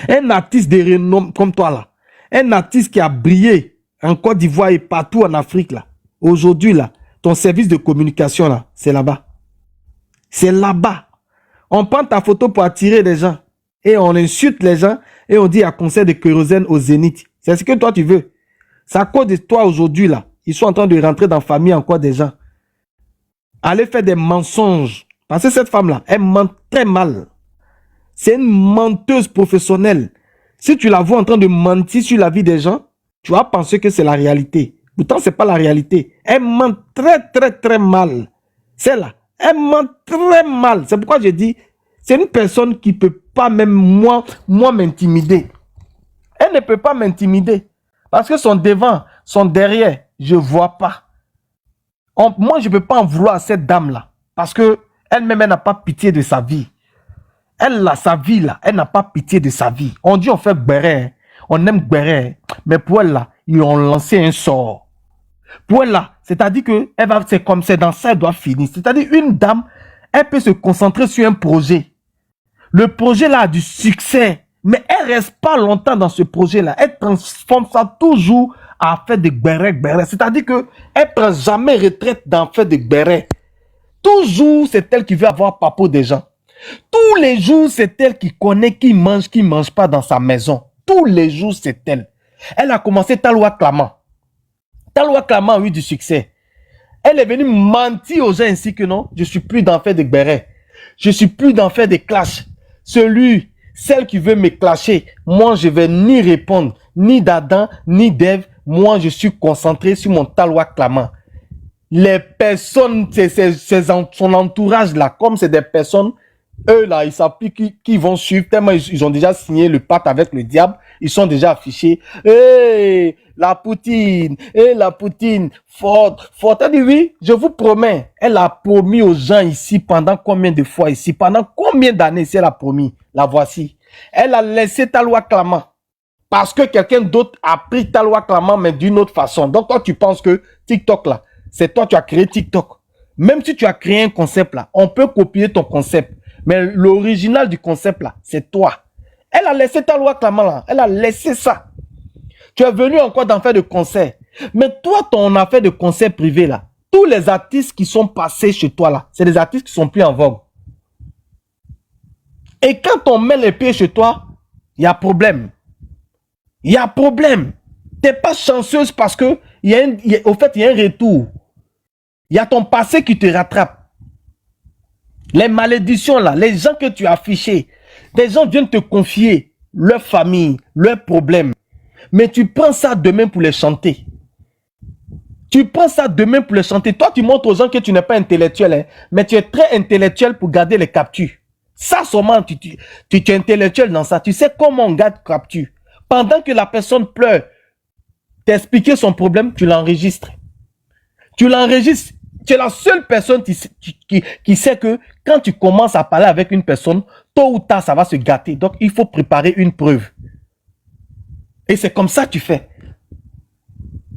Un artiste de renom comme toi, là, un artiste qui a brillé en Côte d'Ivoire et partout en Afrique, là, aujourd'hui, là, ton service de communication, là, c'est là-bas. C'est là-bas. On prend ta photo pour attirer les gens et on insulte les gens et on dit à concert de Kérosène au Zénith. C'est ce que toi, tu veux. C'est à cause de toi aujourd'hui, là. Ils sont en train de rentrer dans la famille encore des gens. Allez faire des mensonges. Parce que cette femme-là, elle ment très mal. C'est une menteuse professionnelle. Si tu la vois en train de mentir sur la vie des gens, tu vas penser que c'est la réalité. Pourtant, ce n'est pas la réalité. Elle ment très mal. Celle-là, elle ment très mal. C'est pourquoi je dis, c'est une personne qui ne peut pas même moi m'intimider. Elle ne peut pas m'intimider. Parce que son devant, son derrière, je ne vois pas. Moi, je ne peux pas en vouloir à cette dame-là. Parce que elle-même, elle n'a pas pitié de sa vie. Elle, là, sa vie, là, elle n'a pas pitié de sa vie. On dit on fait béret, hein. On aime béret, hein. Mais pour elle, là, ils ont lancé un sort. Pour elle, là, c'est-à-dire que c'est comme c'est dans ça, elle doit finir. C'est-à-dire une dame, elle peut se concentrer sur un projet. Le projet, là, a du succès. Mais elle ne reste pas longtemps dans ce projet-là. Elle transforme ça toujours à faire des béret. C'est-à-dire qu'elle ne prend jamais retraite dans faire des béret. Toujours, c'est elle qui veut avoir papo des gens. Tous les jours, c'est elle qui connaît qui mange pas dans sa maison. Tous les jours, c'est elle. Elle a commencé Taloua Claman. Taloua Claman a eu du succès. Elle est venue mentir aux gens ainsi que non, je suis plus dans faire des bérets. Je suis plus dans faire des clashs. Celle qui veut me clasher, moi je vais ni répondre, ni d'Adam, ni d'Ève. Moi je suis concentré sur mon talois clamant. Les personnes, son entourage là, comme c'est des personnes, eux là, ils savent plus qui vont suivre, tellement ils ont déjà signé le pacte avec le diable, ils sont déjà affichés. Hey, la Poutine, Ford, elle dit oui, je vous promets, elle a promis aux gens ici pendant combien de fois ici, pendant combien d'années ici elle a promis, la voici. Elle a laissé ta loi clamant parce que quelqu'un d'autre a pris ta loi clamant mais d'une autre façon. Donc toi tu penses que TikTok là, c'est toi tu as créé TikTok. Même si tu as créé un concept là, on peut copier ton concept. Mais l'original du concept là, c'est toi. Elle a laissé ta loi clamant là. Elle a laissé ça. Tu es venu encore d'en faire de concerts. Mais toi, ton affaire de concert privé là, tous les artistes qui sont passés chez toi là, c'est des artistes qui sont plus en vogue. Et quand on met les pieds chez toi, il y a problème. Il y a problème. Tu n'es pas chanceuse parce que au fait, il y a un retour. Il y a ton passé qui te rattrape. Les malédictions là, les gens que tu as affichés, des gens viennent te confier leur famille, leurs problèmes. Mais tu prends ça demain pour les chanter. Tu prends ça demain pour les chanter. Toi, tu montres aux gens que tu n'es pas intellectuel, hein, mais tu es très intellectuel pour garder les captures. Ça seulement, tu es intellectuel dans ça. Tu sais comment on garde capture. Pendant que la personne pleure, t'expliquer son problème, tu l'enregistres. Tu l'enregistres. Tu es la seule personne qui sait que quand tu commences à parler avec une personne, tôt ou tard, ça va se gâter. Donc, il faut préparer une preuve. Et c'est comme ça que tu fais.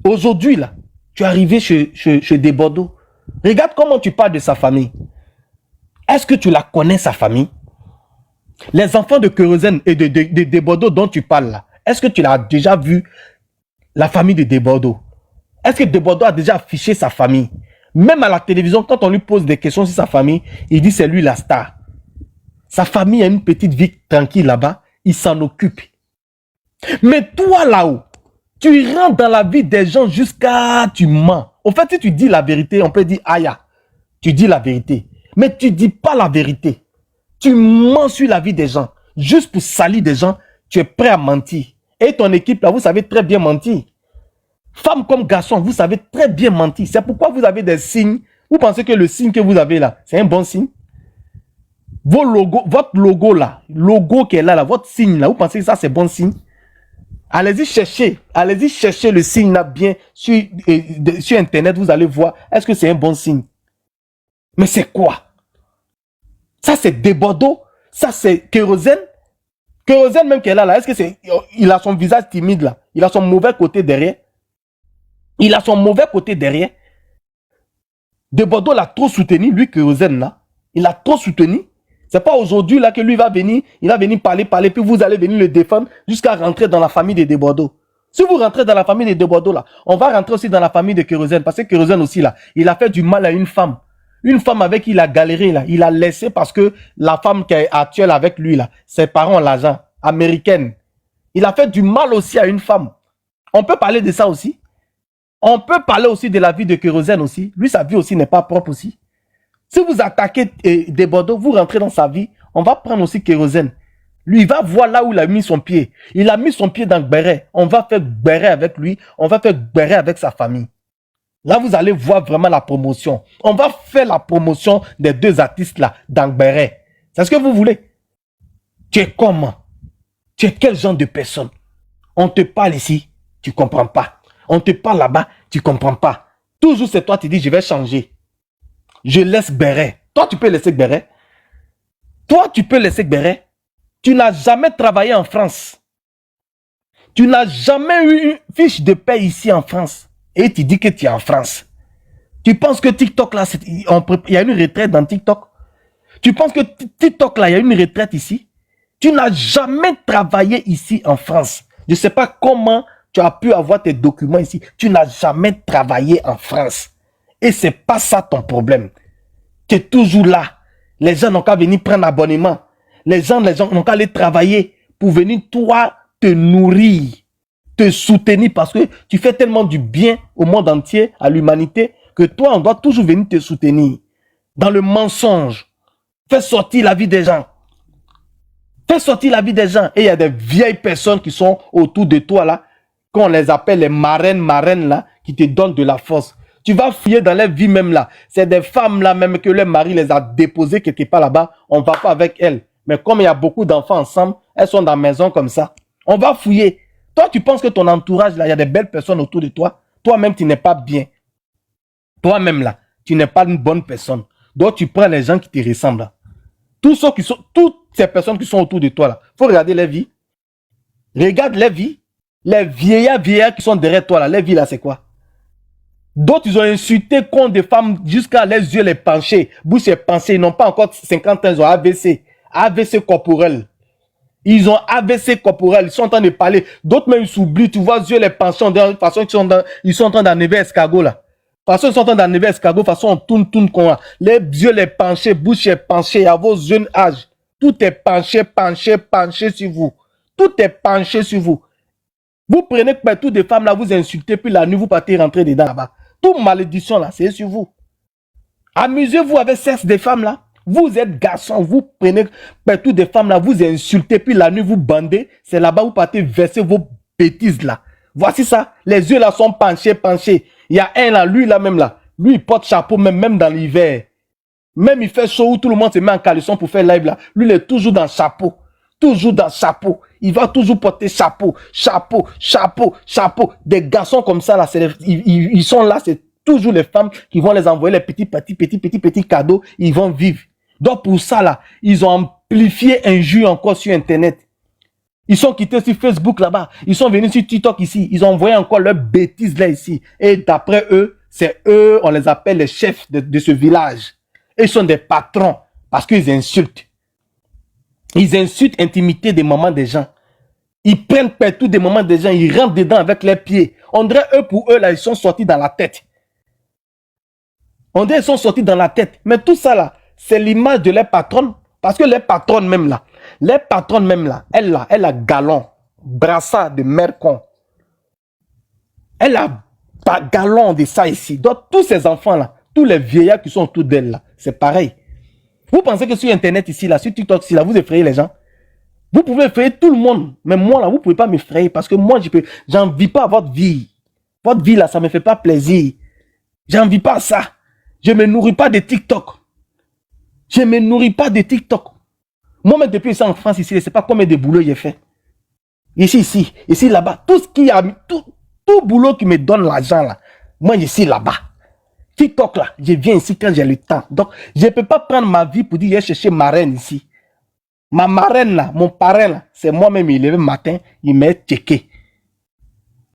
Aujourd'hui, là, tu es arrivé chez Desbordeaux. Regarde comment tu parles de sa famille. Est-ce que tu la connais, sa famille? Les enfants de Kérosène et de Desbordeaux dont tu parles là, est-ce que tu l'as déjà vu, la famille de Desbordeaux? Est-ce que Desbordeaux a déjà affiché sa famille? Même à la télévision, quand on lui pose des questions sur sa famille, il dit c'est lui la star. Sa famille a une petite vie tranquille là-bas, il s'en occupe. Mais toi là-haut, tu rentres dans la vie des gens jusqu'à tu mens. En fait, si tu dis la vérité, on peut dire aïe, tu dis la vérité. Mais tu ne dis pas la vérité. Tu mens sur la vie des gens. Juste pour salir des gens, tu es prêt à mentir. Et ton équipe là, vous savez très bien mentir. Femmes comme garçons, vous savez très bien mentir. C'est pourquoi vous avez des signes. Vous pensez que le signe que vous avez là, c'est un bon signe? Votre logo là, logo qui est là, votre signe là, vous pensez que ça c'est bon signe? Allez-y chercher le signe là bien sur internet, vous allez voir, est-ce que c'est un bon signe? Mais c'est quoi? Ça c'est Desbordeaux, ça c'est Kérosène. Kérosène même qui est là, est-ce que c'est, il a son visage timide là, il a son mauvais côté derrière. Il a son mauvais côté derrière. Desbordeaux l'a trop soutenu, lui, Kérosène, là. Il l'a trop soutenu. C'est pas aujourd'hui, là, que lui va venir, il va venir parler, puis vous allez venir le défendre jusqu'à rentrer dans la famille de Desbordeaux. Si vous rentrez dans la famille de Desbordeaux, là, on va rentrer aussi dans la famille de Kérosène, parce que Kérosène aussi, là, il a fait du mal à une femme. Une femme avec qui il a galéré, là. Il a laissé parce que la femme qui est actuelle avec lui, là, ses parents ont l'argent, américaine. Il a fait du mal aussi à une femme. On peut parler de ça aussi. On peut parler aussi de la vie de Kérosène aussi. Lui, sa vie aussi n'est pas propre aussi. Si vous attaquez Desbordeaux, vous rentrez dans sa vie, on va prendre aussi Kérosène. Lui, il va voir là où il a mis son pied. Il a mis son pied dans Gbéré. On va faire Gbéré avec lui. On va faire Gbéré avec sa famille. Là, vous allez voir vraiment la promotion. On va faire la promotion des deux artistes là dans Gbéré. C'est ce que vous voulez? Tu es comment? Tu es quel genre de personne? On te parle ici, tu ne comprends pas. On te parle là-bas, tu ne comprends pas. Toujours c'est toi qui dis, je vais changer. Je laisse Gbéré. Toi, tu peux laisser Gbéré. Toi, tu peux laisser Gbéré. Tu n'as jamais travaillé en France. Tu n'as jamais eu une fiche de paie ici en France. Et tu dis que tu es en France. Tu penses que TikTok, là, il y a une retraite dans TikTok? Tu penses que TikTok, là, il y a une retraite ici? Tu n'as jamais travaillé ici en France. Je ne sais pas comment tu as pu avoir tes documents ici. Tu n'as jamais travaillé en France. Et ce n'est pas ça ton problème. Tu es toujours là. Les gens n'ont qu'à venir prendre abonnement. Les gens n'ont qu'à aller travailler pour venir, toi, te nourrir, te soutenir parce que tu fais tellement du bien au monde entier, à l'humanité. que toi, on doit toujours venir te soutenir. Dans le mensonge. Fais sortir la vie des gens. Fais sortir la vie des gens. Et il y a des vieilles personnes qui sont autour de toi là, qu'on les appelle les marraines là, qui te donnent de la force. Tu vas fouiller dans leur vie même là. C'est des femmes là même que leur mari les a déposées quelque part là-bas. On ne va pas avec elles. Mais comme il y a beaucoup d'enfants ensemble, elles sont dans la maison comme ça. On va fouiller. Toi, tu penses que ton entourage là, il y a des belles personnes autour de toi. Toi-même, tu n'es pas bien. Toi-même là, tu n'es pas une bonne personne. Donc, tu prends les gens qui te ressemblent là. Toutes ces personnes qui sont autour de toi là, il faut regarder les vies. Regarde les vies. Les vieillards qui sont derrière toi là, les vies là, c'est quoi? D'autres, ils ont insulté contre des femmes jusqu'à les yeux les penchés, bouche les penchée. Ils n'ont pas encore 50 ans, ils ont AVC. AVC corporel. Ils ont AVC corporel. Ils sont en train de parler. D'autres même, ils s'oublient. Tu vois, yeux les penchés. De toute façon, ils sont en train d'enlever escargot là. De toute façon, ils sont en train d'enlever escargot. De toute façon, on tourne comme ça. Les yeux les penchés, bouche les penchée. À vos jeunes âges. Tout est penché sur vous. Tout est penché sur vous. Vous prenez toutes des femmes là, vous insultez, puis la nuit, vous partez rentrer dedans là-bas. Toute malédiction là, c'est sur vous. Amusez-vous avec sexe des femmes là. Vous êtes garçon, vous prenez toutes des femmes là, vous insultez, puis la nuit, vous bandez. C'est là-bas, vous partez verser vos bêtises là. Voici ça. Les yeux là sont penchés. Il y a un là, lui là même là. Lui, il porte chapeau même dans l'hiver. Même il fait chaud où tout le monde se met en caleçon pour faire live là. Lui, il est toujours dans chapeau. Toujours dans chapeau. Il va toujours porter chapeau. Des garçons comme ça là, ils sont là, c'est toujours les femmes qui vont les envoyer les petits cadeaux. Ils vont vivre. Donc pour ça là, ils ont amplifié un jeu encore sur Internet. Ils sont quittés sur Facebook là-bas. Ils sont venus sur TikTok ici. Ils ont envoyé encore leurs bêtises là ici. Et d'après eux, c'est eux, on les appelle les chefs de ce village. Et ils sont des patrons parce qu'ils insultent. Ils insultent l'intimité des mamans des gens. Ils prennent partout des mamans des gens. Ils rentrent dedans avec les pieds. On dirait eux, pour eux là, ils sont sortis dans la tête. On dirait qu'ils sont sortis dans la tête. Mais tout ça là, c'est l'image de les patronnes. Parce que les patronnes même là, elle a galon, brassard de mercon. Elle a galon de ça ici. Donc tous ces enfants là, tous les vieillards qui sont autour d'elle là, c'est pareil. Vous pensez que sur Internet ici là, sur TikTok ici là, vous effrayez les gens? Vous pouvez effrayer tout le monde. Mais moi là, vous ne pouvez pas m'effrayer parce que moi, j'en vis pas votre vie. Votre vie là, ça ne me fait pas plaisir. J'en vis pas ça. Je ne me nourris pas de TikTok. Je ne me nourris pas de TikTok. Moi-même, depuis ça en France, ici, je ne sais pas combien de boulot j'ai fait. Ici, là-bas. Tout ce qui a tout boulot qui me donne l'argent, là. Moi, je suis là-bas. TikTok, là, je viens ici quand j'ai le temps. Donc, je ne peux pas prendre ma vie pour dire, je vais chercher ma reine ici. Ma marraine, là, mon parrain, là, c'est moi-même, il est levé le matin, il m'a checké.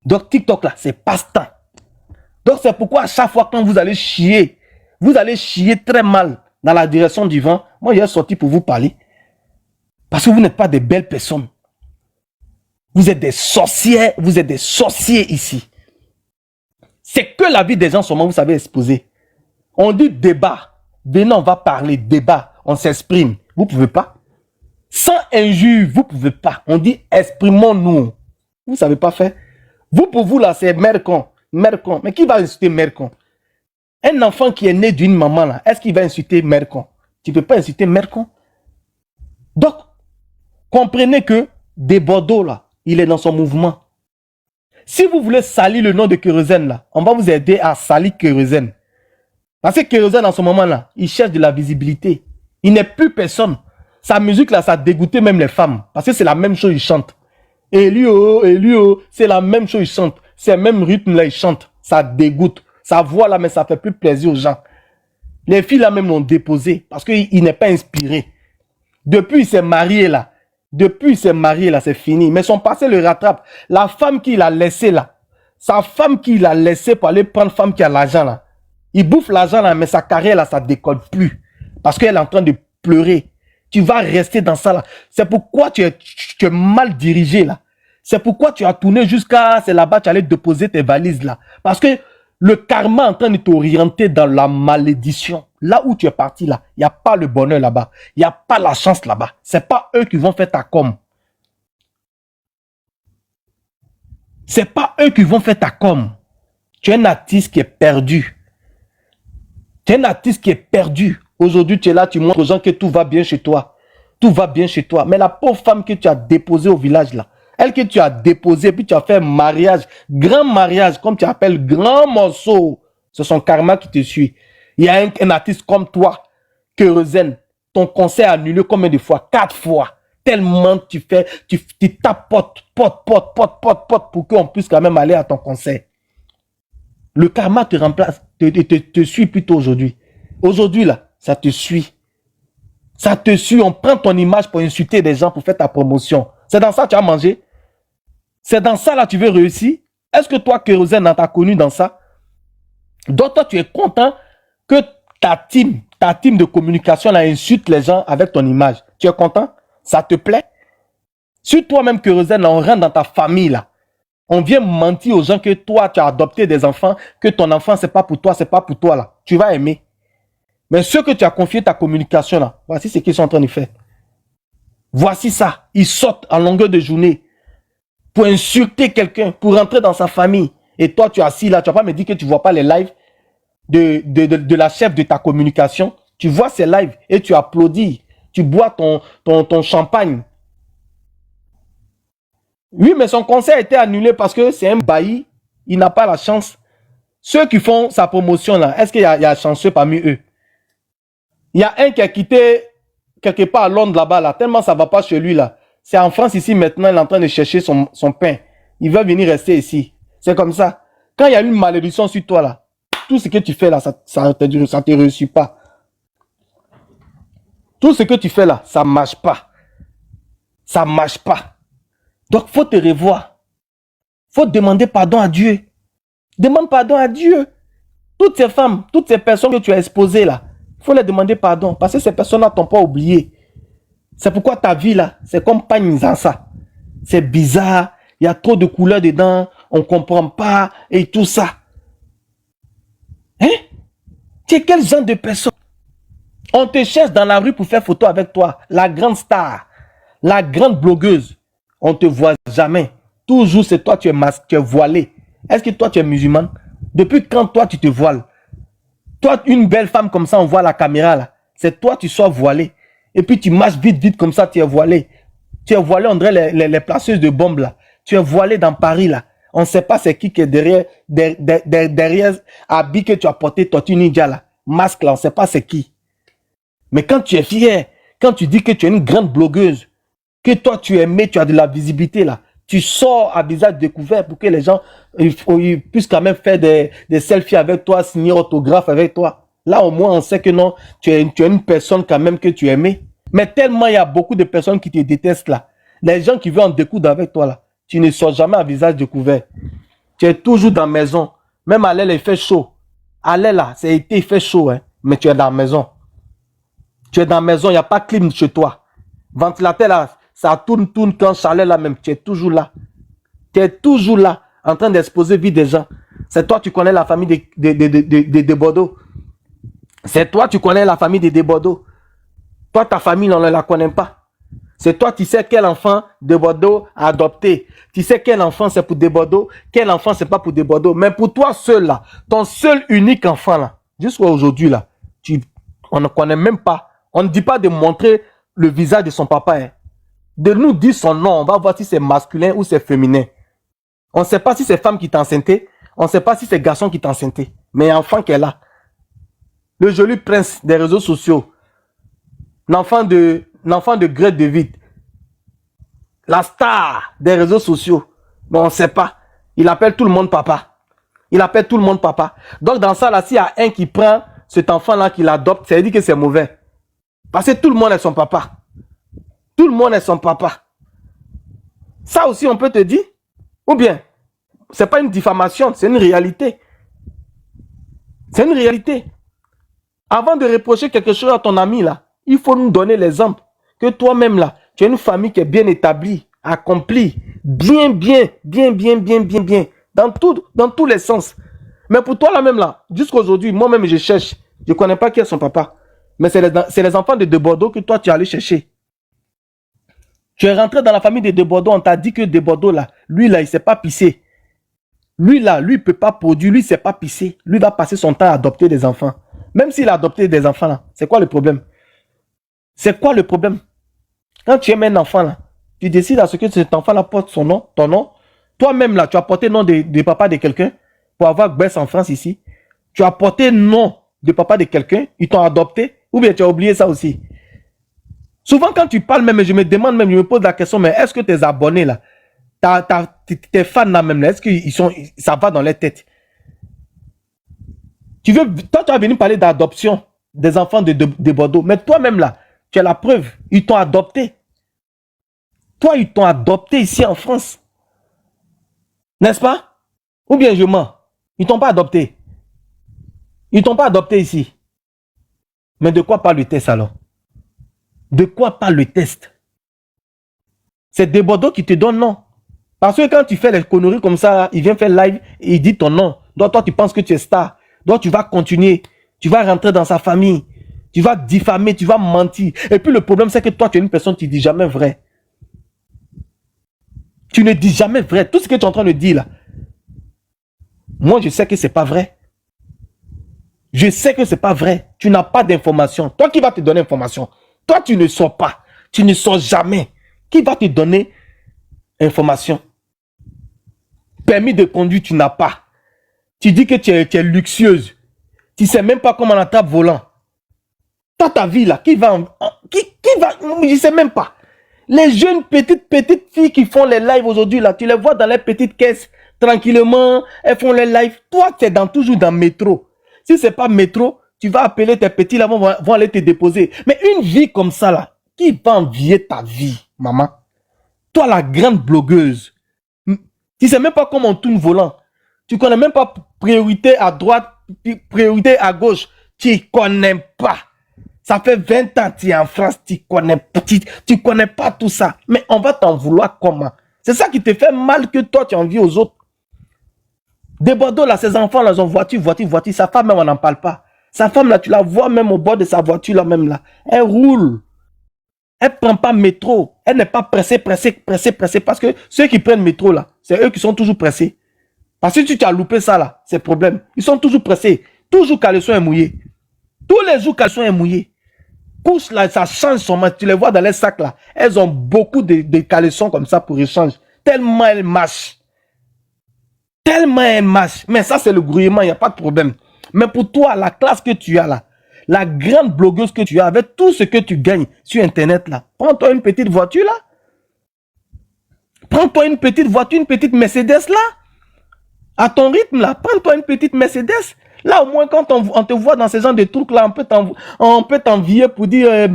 Donc, TikTok, là, c'est passe-temps. Donc, c'est pourquoi à chaque fois quand vous allez chier très mal dans la direction du vent. Moi, j'ai sorti pour vous parler. Parce que vous n'êtes pas des belles personnes. Vous êtes des sorcières, vous êtes des sorciers ici. C'est que la vie des gens seulement vous savez exposer. On dit débat. Venez, on va parler, débat. On s'exprime. Vous ne pouvez pas. Sans injure, vous ne pouvez pas. On dit exprimons-nous. Vous ne savez pas faire. Vous, pour vous, là, c'est mercon. Mercon. Mais qui va insulter mercon? Un enfant qui est né d'une maman, là, est-ce qu'il va insulter mercon? Tu ne peux pas insulter mercon. Donc, comprenez que des Bordeaux, là, il est dans son mouvement. Si vous voulez salir le nom de Kérosène, là, on va vous aider à salir Kérosène. Parce que Kérosène, en ce moment-là, il cherche de la visibilité. Il n'est plus personne. Sa musique, là, ça a dégoûté même les femmes. Parce que c'est la même chose, il chante. Et lui, c'est la même chose, il chante. C'est le même rythme, là, il chante. Ça dégoûte. Sa voix, là, mais ça fait plus plaisir aux gens. Les filles, là, même l'ont déposé. Parce qu'il n'est pas inspiré. Depuis, il s'est marié, là. C'est fini. Mais son passé le rattrape. La femme qu'il a laissée, là. Sa femme qu'il a laissée pour aller prendre femme qui a l'argent, là. Il bouffe l'argent, là, mais sa carrière, là, ça ne décolle plus. Parce qu'elle est en train de pleurer. Tu vas rester dans ça, là. C'est pourquoi tu es mal dirigé, là. C'est pourquoi tu as tourné jusqu'à... C'est là-bas, tu allais déposer tes valises, là. Parce que le karma est en train de t'orienter dans la malédiction. Là où tu es parti, là, il n'y a pas le bonheur là-bas. Il n'y a pas la chance là-bas. Ce n'est pas eux qui vont faire ta com. Ce n'est pas eux qui vont faire ta com. Tu es un artiste qui est perdu. Tu es un artiste qui est perdu. Aujourd'hui, tu es là, tu montres aux gens que tout va bien chez toi. Tout va bien chez toi. Mais la pauvre femme que tu as déposée au village là, elle que tu as déposée, puis tu as fait un mariage, grand mariage, comme tu appelles, grand morceau. C'est son karma qui te suit. Il y a un artiste comme toi, Kérosène, ton concert annulé combien de fois? 4 fois. Tellement tu tapotes, pote, pour qu'on puisse quand même aller à ton concert. Le karma te remplace, te suit plutôt aujourd'hui. Aujourd'hui, là, ça te suit. Ça te suit. On prend ton image pour insulter des gens, pour faire ta promotion. C'est dans ça que tu as mangé. C'est dans ça, là, tu veux réussir. Est-ce que toi, Kérosène, t'as connu dans ça? Donc, toi, tu es content que ta team de communication, là, insulte les gens avec ton image. Tu es content? Ça te plaît? Si toi-même, Kérosène, on rentre dans ta famille, là, on vient mentir aux gens que toi, tu as adopté des enfants, que ton enfant, c'est pas pour toi, là. Tu vas aimer. Mais ceux que tu as confié ta communication, là, voici ce qu'ils sont en train de faire. Voici ça. Ils sortent en longueur de journée pour insulter quelqu'un, pour rentrer dans sa famille. Et toi, tu es assis là, tu vas pas me dire que tu vois pas les lives de la chef de ta communication. Tu vois ces lives et tu applaudis. Tu bois ton champagne. Oui, mais son concert a été annulé parce que c'est un bailli. Il n'a pas la chance. Ceux qui font sa promotion là, est-ce qu'il y a chanceux parmi eux? Il y a un qui a quitté quelque part à Londres là-bas, là, tellement ça ne va pas chez lui là. C'est en France ici maintenant, il est en train de chercher son pain. Il va venir rester ici. C'est comme ça. Quand il y a une malédiction sur toi là, tout ce que tu fais là, ça te réussit pas. Tout ce que tu fais là, ça ne marche pas. Ça ne marche pas. Donc, il faut te revoir. Il faut demander pardon à Dieu. Demande pardon à Dieu. Toutes ces femmes, toutes ces personnes que tu as exposées là, il faut les demander pardon. Parce que ces personnes-là ne t'ont pas oublié. C'est pourquoi ta vie là, c'est comme pagne dans ça. C'est bizarre. Il y a trop de couleurs dedans. On ne comprend pas. Et tout ça. Hein? Tu es quel genre de personne? On te cherche dans la rue pour faire photo avec toi. La grande star. La grande blogueuse. On ne te voit jamais. Toujours c'est toi, tu es masqué, tu es voilé. Est-ce que toi tu es musulmane? Depuis quand toi tu te voiles? Toi, une belle femme comme ça, on voit la caméra là. C'est toi, tu sois voilé. Et puis tu marches vite comme ça, tu es voilé. Tu es voilé, on dirait les placeuses de bombes là. Tu es voilé dans Paris là. On ne sait pas c'est qui est derrière habit que tu as porté, tortue ninja là. Masque là, on ne sait pas c'est qui. Mais quand tu es fier, quand tu dis que tu es une grande blogueuse, que toi tu es aimé, tu as de la visibilité là, tu sors à visage découvert pour que les gens ils puissent quand même faire des selfies avec toi, signer autographe avec toi. Là au moins on sait que non, tu es une personne quand même que tu es aimé. Mais tellement il y a beaucoup de personnes qui te détestent là. Les gens qui veulent en découdre avec toi là, tu ne sors jamais à visage découvert. Tu es toujours dans la maison. Même à l'aile il fait chaud. À l'aile là, c'est été, il fait chaud, hein, mais tu es dans la maison. Tu es dans la maison, il n'y a pas de clim chez toi. Ventilateur là, ça tourne quand chaleur là même. Tu es toujours là. Tu es toujours là, en train d'exposer vie des gens. C'est toi, tu connais la famille de Bordeaux. C'est toi, tu connais la famille de Bordeaux. Toi, ta famille, on ne la connaît pas. C'est toi, tu sais quel enfant de Bordeaux a adopté. Tu sais quel enfant c'est pour de Bordeaux, quel enfant c'est pas pour de Bordeaux. Mais pour toi seul là, ton seul unique enfant là, jusqu'à aujourd'hui là, on ne connaît même pas. On ne dit pas de montrer le visage de son papa. Hein. De nous dire son nom, on va voir si c'est masculin ou c'est féminin. On ne sait pas si c'est femme qui t'a enceinté. On ne sait pas si c'est garçon qui t'a enceinté. Mais il y a un enfant qui est là. Le joli prince des réseaux sociaux. L'enfant de Grete David. La star des réseaux sociaux. Mais on ne sait pas. Il appelle tout le monde papa. Il appelle tout le monde papa. Donc dans ça, là, s'il y a un qui prend cet enfant-là, qui l'adopte, ça veut dire que c'est mauvais. Parce que tout le monde est son papa. Tout le monde est son papa. Ça aussi, on peut te dire. Ou bien, c'est pas une diffamation, c'est une réalité. C'est une réalité. Avant de reprocher quelque chose à ton ami, là, il faut nous donner l'exemple que toi-même, là, tu as une famille qui est bien établie, accomplie, bien. Dans tous les sens. Mais pour toi, là même, là, jusqu'à aujourd'hui, moi-même, je cherche. Je ne connais pas qui est son papa. Mais c'est les enfants de Bordeaux que toi, tu es allé chercher. Tu es rentré dans la famille de Bordeaux, on t'a dit que de Bordeaux, là, lui, là, il ne s'est pas pissé. Lui, là, lui, il ne peut pas produire, lui, il ne s'est pas pissé. Lui va passer son temps à adopter des enfants. Même s'il a adopté des enfants là, c'est quoi le problème? C'est quoi le problème? Quand tu aimes un enfant là, tu décides à ce que cet enfant là porte son nom, ton nom. Toi-même là, tu as porté le nom de papa de quelqu'un pour avoir Gbès en France ici. Tu as porté le nom de papa de quelqu'un, ils t'ont adopté, ou bien tu as oublié ça aussi. Souvent quand tu parles même, je me demande même, je me pose la question, mais est-ce que tes abonnés là, tes fans là même là, est-ce que ça va dans leur tête? Toi tu as venu parler d'adoption des enfants de Bordeaux, mais toi-même là, tu as la preuve, ils t'ont adopté. Toi, ils t'ont adopté ici en France. N'est-ce pas? Ou bien je mens. Ils t'ont pas adopté. Ils t'ont pas adopté ici. Mais de quoi parle le test alors? De quoi parle le test? C'est des Bordeaux qui te donnent non. Parce que quand tu fais les conneries comme ça, il vient faire live et il dit ton nom. Donc toi, tu penses que tu es star. Donc tu vas continuer. Tu vas rentrer dans sa famille. Tu vas diffamer, tu vas mentir. Et puis le problème, c'est que toi, tu es une personne qui ne dit jamais vrai. Tu ne dis jamais vrai. Tout ce que tu es en train de dire là, moi, je sais que ce n'est pas vrai. Je sais que ce n'est pas vrai. Tu n'as pas d'information. Toi qui vas te donner information. Toi, tu ne sors pas. Tu ne sors jamais. Qui va te donner information? Permis de conduire, tu n'as pas. Tu dis que tu es luxueuse. Tu ne sais même pas comment on attrape volant. Toi, ta vie là, qui va... Je ne sais même pas. Les jeunes petites filles qui font les lives aujourd'hui là, tu les vois dans les petites caisses, tranquillement, elles font les lives. Toi, tu es toujours dans le métro. Si ce n'est pas métro, tu vas appeler tes petits là, vont aller te déposer. Mais une vie comme ça là, qui va envier ta vie, maman? Toi, la grande blogueuse, tu ne sais même pas comment on tourne volant. Tu ne connais même pas priorité à droite, priorité à gauche. Tu ne connais pas. Ça fait 20 ans que tu es en France, tu connais pas tout ça. Mais on va t'en vouloir comment? C'est ça qui te fait mal que toi, tu envies aux autres. Des Bordeaux, là, ces enfants, là, ils ont voiture. Sa femme, même, on n'en parle pas. Sa femme, là, tu la vois même au bord de sa voiture, là, même, là. Elle roule. Elle ne prend pas métro. Elle n'est pas pressée. Parce que ceux qui prennent métro, là, c'est eux qui sont toujours pressés. Parce que si tu as loupé ça, là, c'est problème. Ils sont toujours pressés. Toujours caleçon est mouillé. Tous les jours, caleçon est mouillé. Couche là, ça change son match. Tu les vois dans les sacs là. Elles ont beaucoup de caleçons comme ça pour échange. Tellement elles mâchent. Mais ça, c'est le grouillement, il n'y a pas de problème. Mais pour toi, la classe que tu as là, la grande blogueuse que tu as, avec tout ce que tu gagnes sur Internet là, prends-toi une petite voiture là. Prends-toi une petite voiture, une petite Mercedes là. À ton rythme là, prends-toi une petite Mercedes. Là, au moins, quand on te voit dans ce genre de trucs là, on peut t'envier pour dire,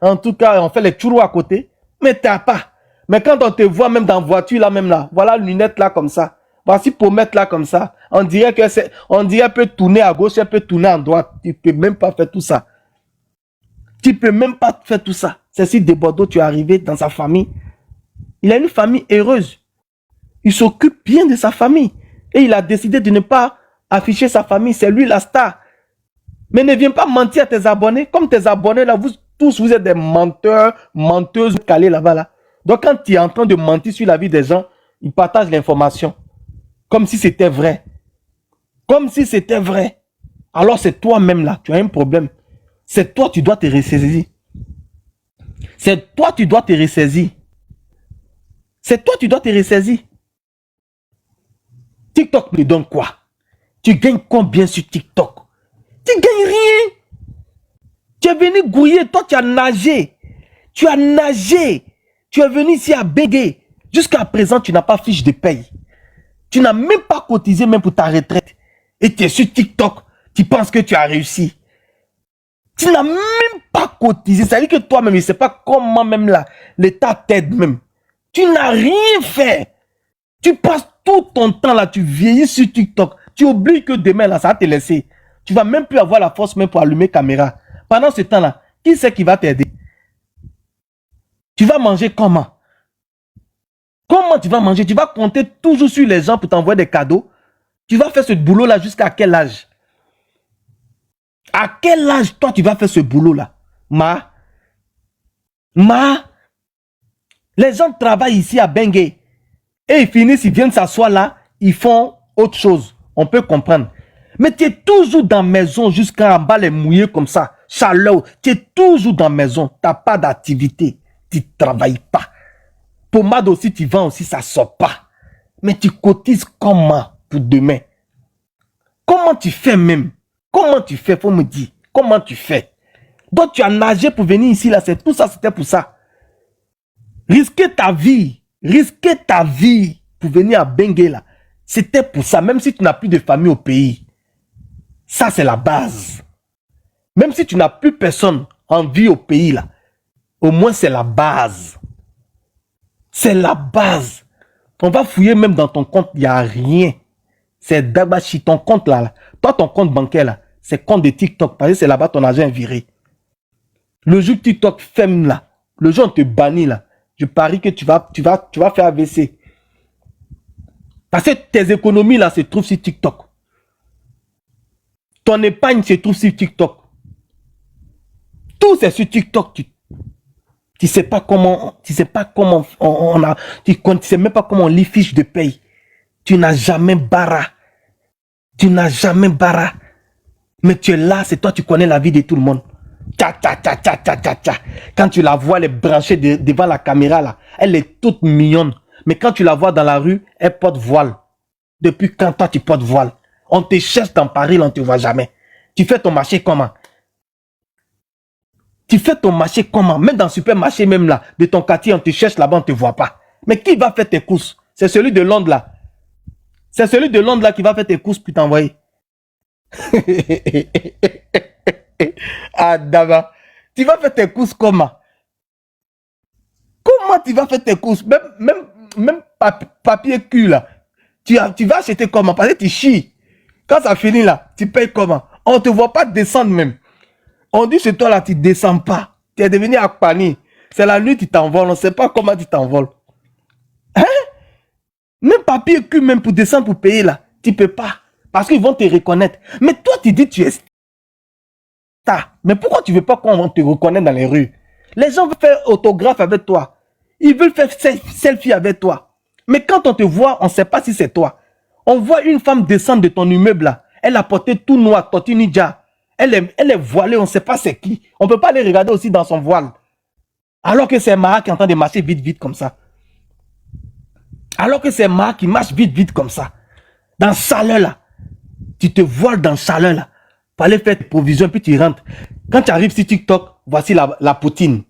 en tout cas, on fait les churros à côté. Mais t'as pas. Mais quand on te voit même dans la voiture là, même là, voilà lunettes là comme ça. Voici pommettes là comme ça. On dirait qu'elle peut tourner à gauche, elle peut tourner à droite. Tu peux même pas faire tout ça. C'est si de Bordeaux, tu es arrivé dans sa famille. Il a une famille heureuse. Il s'occupe bien de sa famille. Et il a décidé de ne pas afficher sa famille. C'est lui la star. Mais ne viens pas mentir à tes abonnés. Comme tes abonnés là, vous tous, vous êtes des menteurs, menteuses calées là-bas là. Donc quand tu es en train de mentir sur la vie des gens, ils partagent l'information. Comme si c'était vrai. Alors c'est toi-même là, tu as un problème. C'est toi, tu dois te ressaisir. TikTok me donne quoi? Tu gagnes combien sur TikTok? Tu gagnes rien. Tu es venu gouiller, toi tu as nagé. Tu es venu ici à béguer. Jusqu'à présent, tu n'as pas fiche de paye. Tu n'as même pas cotisé même pour ta retraite. Et tu es sur TikTok. Tu penses que tu as réussi. Tu n'as même pas cotisé. Ça veut dire que toi-même, je ne sais pas comment même là, l'État t'aide même. Tu n'as rien fait. Tu passes tout ton temps là, tu vieillis sur TikTok. Tu oublies que demain là, ça va te laisser. Tu ne vas même plus avoir la force même pour allumer caméra. Pendant ce temps-là, qui c'est qui va t'aider? Tu vas manger comment? Comment tu vas manger? Tu vas compter toujours sur les gens pour t'envoyer des cadeaux? Tu vas faire ce boulot-là jusqu'à quel âge? À quel âge, toi, tu vas faire ce boulot-là? Les gens travaillent ici à Bengue. Et ils finissent, ils viennent s'asseoir là, ils font autre chose. On peut comprendre. Mais tu es toujours dans la maison jusqu'à en bas les mouillés comme ça. Chaleur, tu es toujours dans la maison. Tu n'as pas d'activité. Tu ne travailles pas. Pommade aussi, tu vends aussi, ça ne sort pas. Mais tu cotises comment pour demain? Comment tu fais même? Comment tu fais? Faut me dire. Comment tu fais? Donc tu as nagé pour venir ici, là. C'est tout ça, c'était pour ça. Risquer ta vie pour venir à Bengué, là. C'était pour ça. Même si tu n'as plus de famille au pays. Ça, c'est la base. Même si tu n'as plus personne en vie au pays, là. Au moins, c'est la base. C'est la base. On va fouiller même dans ton compte, il n'y a rien. C'est Dabachi, ton compte là. Toi, ton compte bancaire là, c'est compte de TikTok. Parce que c'est là-bas ton argent est viré. Le jour TikTok ferme là, le jour on te bannit là, je parie que tu vas faire AVC. Parce que tes économies là se trouvent sur TikTok. Ton épargne se trouve sur TikTok. Tout c'est sur TikTok. Tu sais pas comment, tu sais même pas comment on lit fiche de paye. Tu n'as jamais barra. Tu n'as jamais barra. Mais tu es là, c'est toi, tu connais la vie de tout le monde. Tcha, tcha, tcha, tcha, tcha, tcha, tcha. Quand tu la vois, elle est branchée devant la caméra là, elle est toute mignonne. Mais quand tu la vois dans la rue, elle porte voile. Depuis quand toi tu portes voile? On te cherche dans Paris, là, on ne te voit jamais. Tu fais ton marché comment? Tu fais ton marché comment? Même dans le supermarché même là, de ton quartier, on te cherche là-bas, on ne te voit pas. Mais qui va faire tes courses? C'est celui de Londres là. C'est celui de Londres là qui va faire tes courses pour t'envoyer. Ah, d'abord, tu vas faire tes courses comment? Comment tu vas faire tes courses? Même papier cul là. Tu vas acheter comment? Parce que tu chies. Quand ça finit là, tu payes comment? On ne te voit pas descendre même. On dit chez toi là, tu ne descends pas. Tu es devenu Akpani. C'est la nuit, tu t'envoles. On ne sait pas comment tu t'envoles. Hein? Même papier cul, même pour descendre, pour payer là, tu ne peux pas. Parce qu'ils vont te reconnaître. Mais toi, tu dis que tu es star. Mais pourquoi tu ne veux pas qu'on te reconnaisse dans les rues? Les gens veulent faire autographe avec toi. Ils veulent faire selfie avec toi. Mais quand on te voit, on ne sait pas si c'est toi. On voit une femme descendre de ton immeuble là. Elle a porté tout noir, tortue ninja. Elle est voilée, on ne sait pas c'est qui. On ne peut pas les regarder aussi dans son voile. Alors que c'est Mara qui est en train de marcher vite comme ça. Alors que c'est Mara qui marche vite comme ça. Dans le chaleur là. Tu te voiles dans le chaleur là. Pour aller faire tes provisions, puis tu rentres. Quand tu arrives sur TikTok, voici la poutine.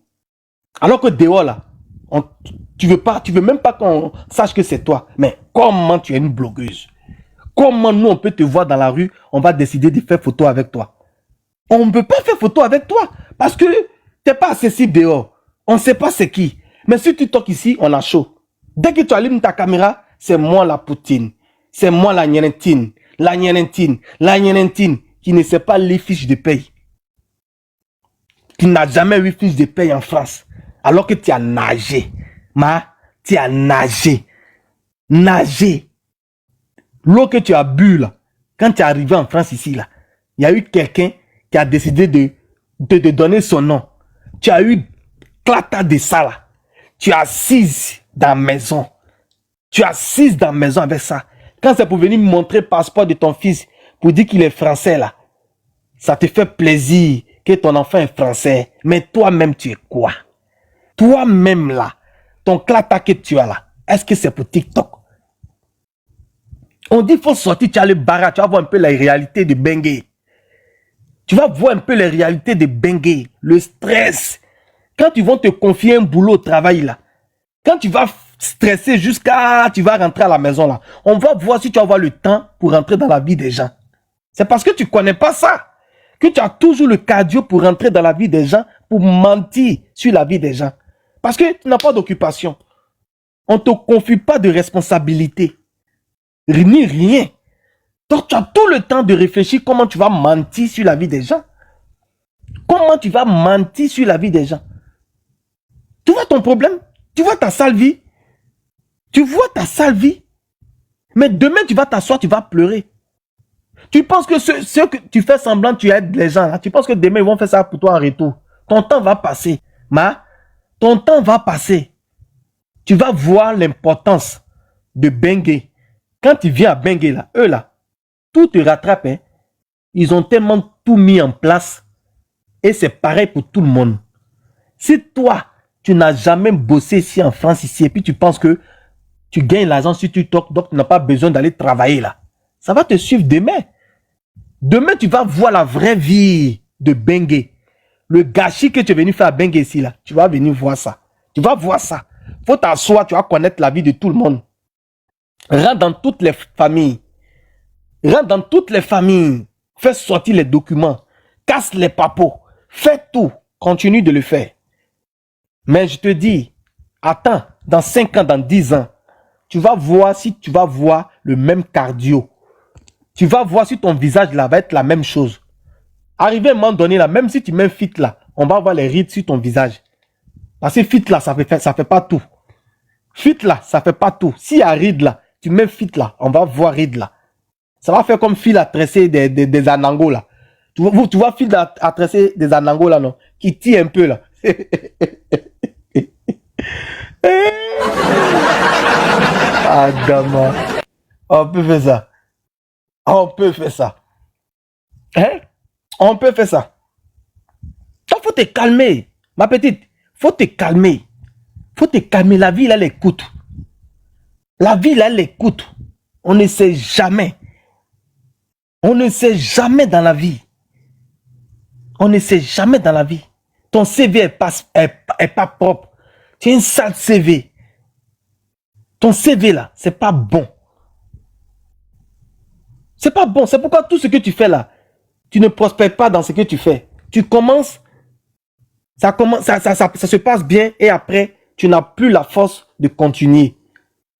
Alors que dehors là, tu veux même pas qu'on sache que c'est toi. Mais comment tu es une blogueuse? Comment nous on peut te voir dans la rue, on va décider de faire photo avec toi? On ne peut pas faire photo avec toi parce que tu n'es pas accessible dehors. On ne sait pas c'est qui. Mais si tu toques ici, on a chaud. Dès que tu allumes ta caméra, c'est moi la poutine. C'est moi la nienentine. La nienentine qui ne sait pas les fiches de paye. Qui n'a jamais eu fiche de paye en France. Alors que tu as nagé. Tu as nagé. Nagé. L'eau que tu as bu là, quand tu es arrivé en France ici là, il y a eu quelqu'un qui a décidé de te donner son nom. Tu as eu clata de ça là. Tu es assise dans la maison. Tu es assise dans la maison avec ça. Quand c'est pour venir me montrer le passeport de ton fils pour dire qu'il est français là, ça te fait plaisir que ton enfant est français. Mais toi-même tu es quoi? Toi-même là, ton clata que tu as là, est-ce que c'est pour TikTok? On dit qu'il faut sortir, tu as le barra, tu vas voir un peu la réalité de Bengué. Tu vas voir un peu les réalités de Bengué, le stress. Quand ils vont te confier un boulot au travail là, quand tu vas stresser jusqu'à tu vas rentrer à la maison là, on va voir si tu vas avoir le temps pour rentrer dans la vie des gens. C'est parce que tu ne connais pas ça que tu as toujours le cardio pour rentrer dans la vie des gens, pour mentir sur la vie des gens. Parce que tu n'as pas d'occupation. On ne te confie pas de responsabilité. Ni rien. Donc tu as tout le temps de réfléchir comment tu vas mentir sur la vie des gens. Comment tu vas mentir sur la vie des gens? Tu vois ton problème? Tu vois ta sale vie? Tu vois ta sale vie? Mais demain tu vas t'asseoir, tu vas pleurer. Tu penses que ce que tu fais semblant, tu aides les gens là. Tu penses que demain ils vont faire ça pour toi en retour. Ton temps va passer. Ton temps va passer. Tu vas voir l'importance de Bengué. Quand tu viens à Bengué là, eux là, tout te rattrape. Hein. Ils ont tellement tout mis en place. Et c'est pareil pour tout le monde. Si toi, tu n'as jamais bossé ici en France, ici, et puis tu penses que tu gagnes l'argent sur TikTok, donc tu n'as pas besoin d'aller travailler là. Ça va te suivre demain. Demain, tu vas voir la vraie vie de Bengue. Le gâchis que tu es venu faire à Bengue ici, là. Tu vas venir voir ça. Tu vas voir ça. Faut t'asseoir, tu vas connaître la vie de tout le monde. Rentre dans toutes les familles. Rentre dans toutes les familles. Fais sortir les documents. Casse les papeaux. Fais tout. Continue de le faire. Mais je te dis, attends, dans 5 ans, dans 10 ans, tu vas voir si tu vas voir le même cardio. Tu vas voir si ton visage là va être la même chose. Arrivé à un moment donné là, même si tu mets un fit là, on va voir les rides sur ton visage. Parce que fit là, ça fait pas tout. Fit là, ça fait pas tout. S'il y a ride là, tu mets fit là, on va voir ride là. Ça va faire comme fil à tresser des anangos là. Tu vois fil à tresser des anangos là, non? Qui tire un peu là. Ah, gamin. On peut faire ça. On peut faire ça. Hein? On peut faire ça. Donc, faut te calmer. Ma petite, faut te calmer. Faut te calmer. La vie, là, elle écoute. La vie, là, elle écoute. On ne sait jamais. On ne sait jamais dans la vie. On ne sait jamais dans la vie. Ton CV est pas propre. Tu as une sale CV. Ton CV, là, c'est pas bon. C'est pas bon. C'est pourquoi tout ce que tu fais là, tu ne prospères pas dans ce que tu fais. Tu commences, ça se passe bien et après, tu n'as plus la force de continuer.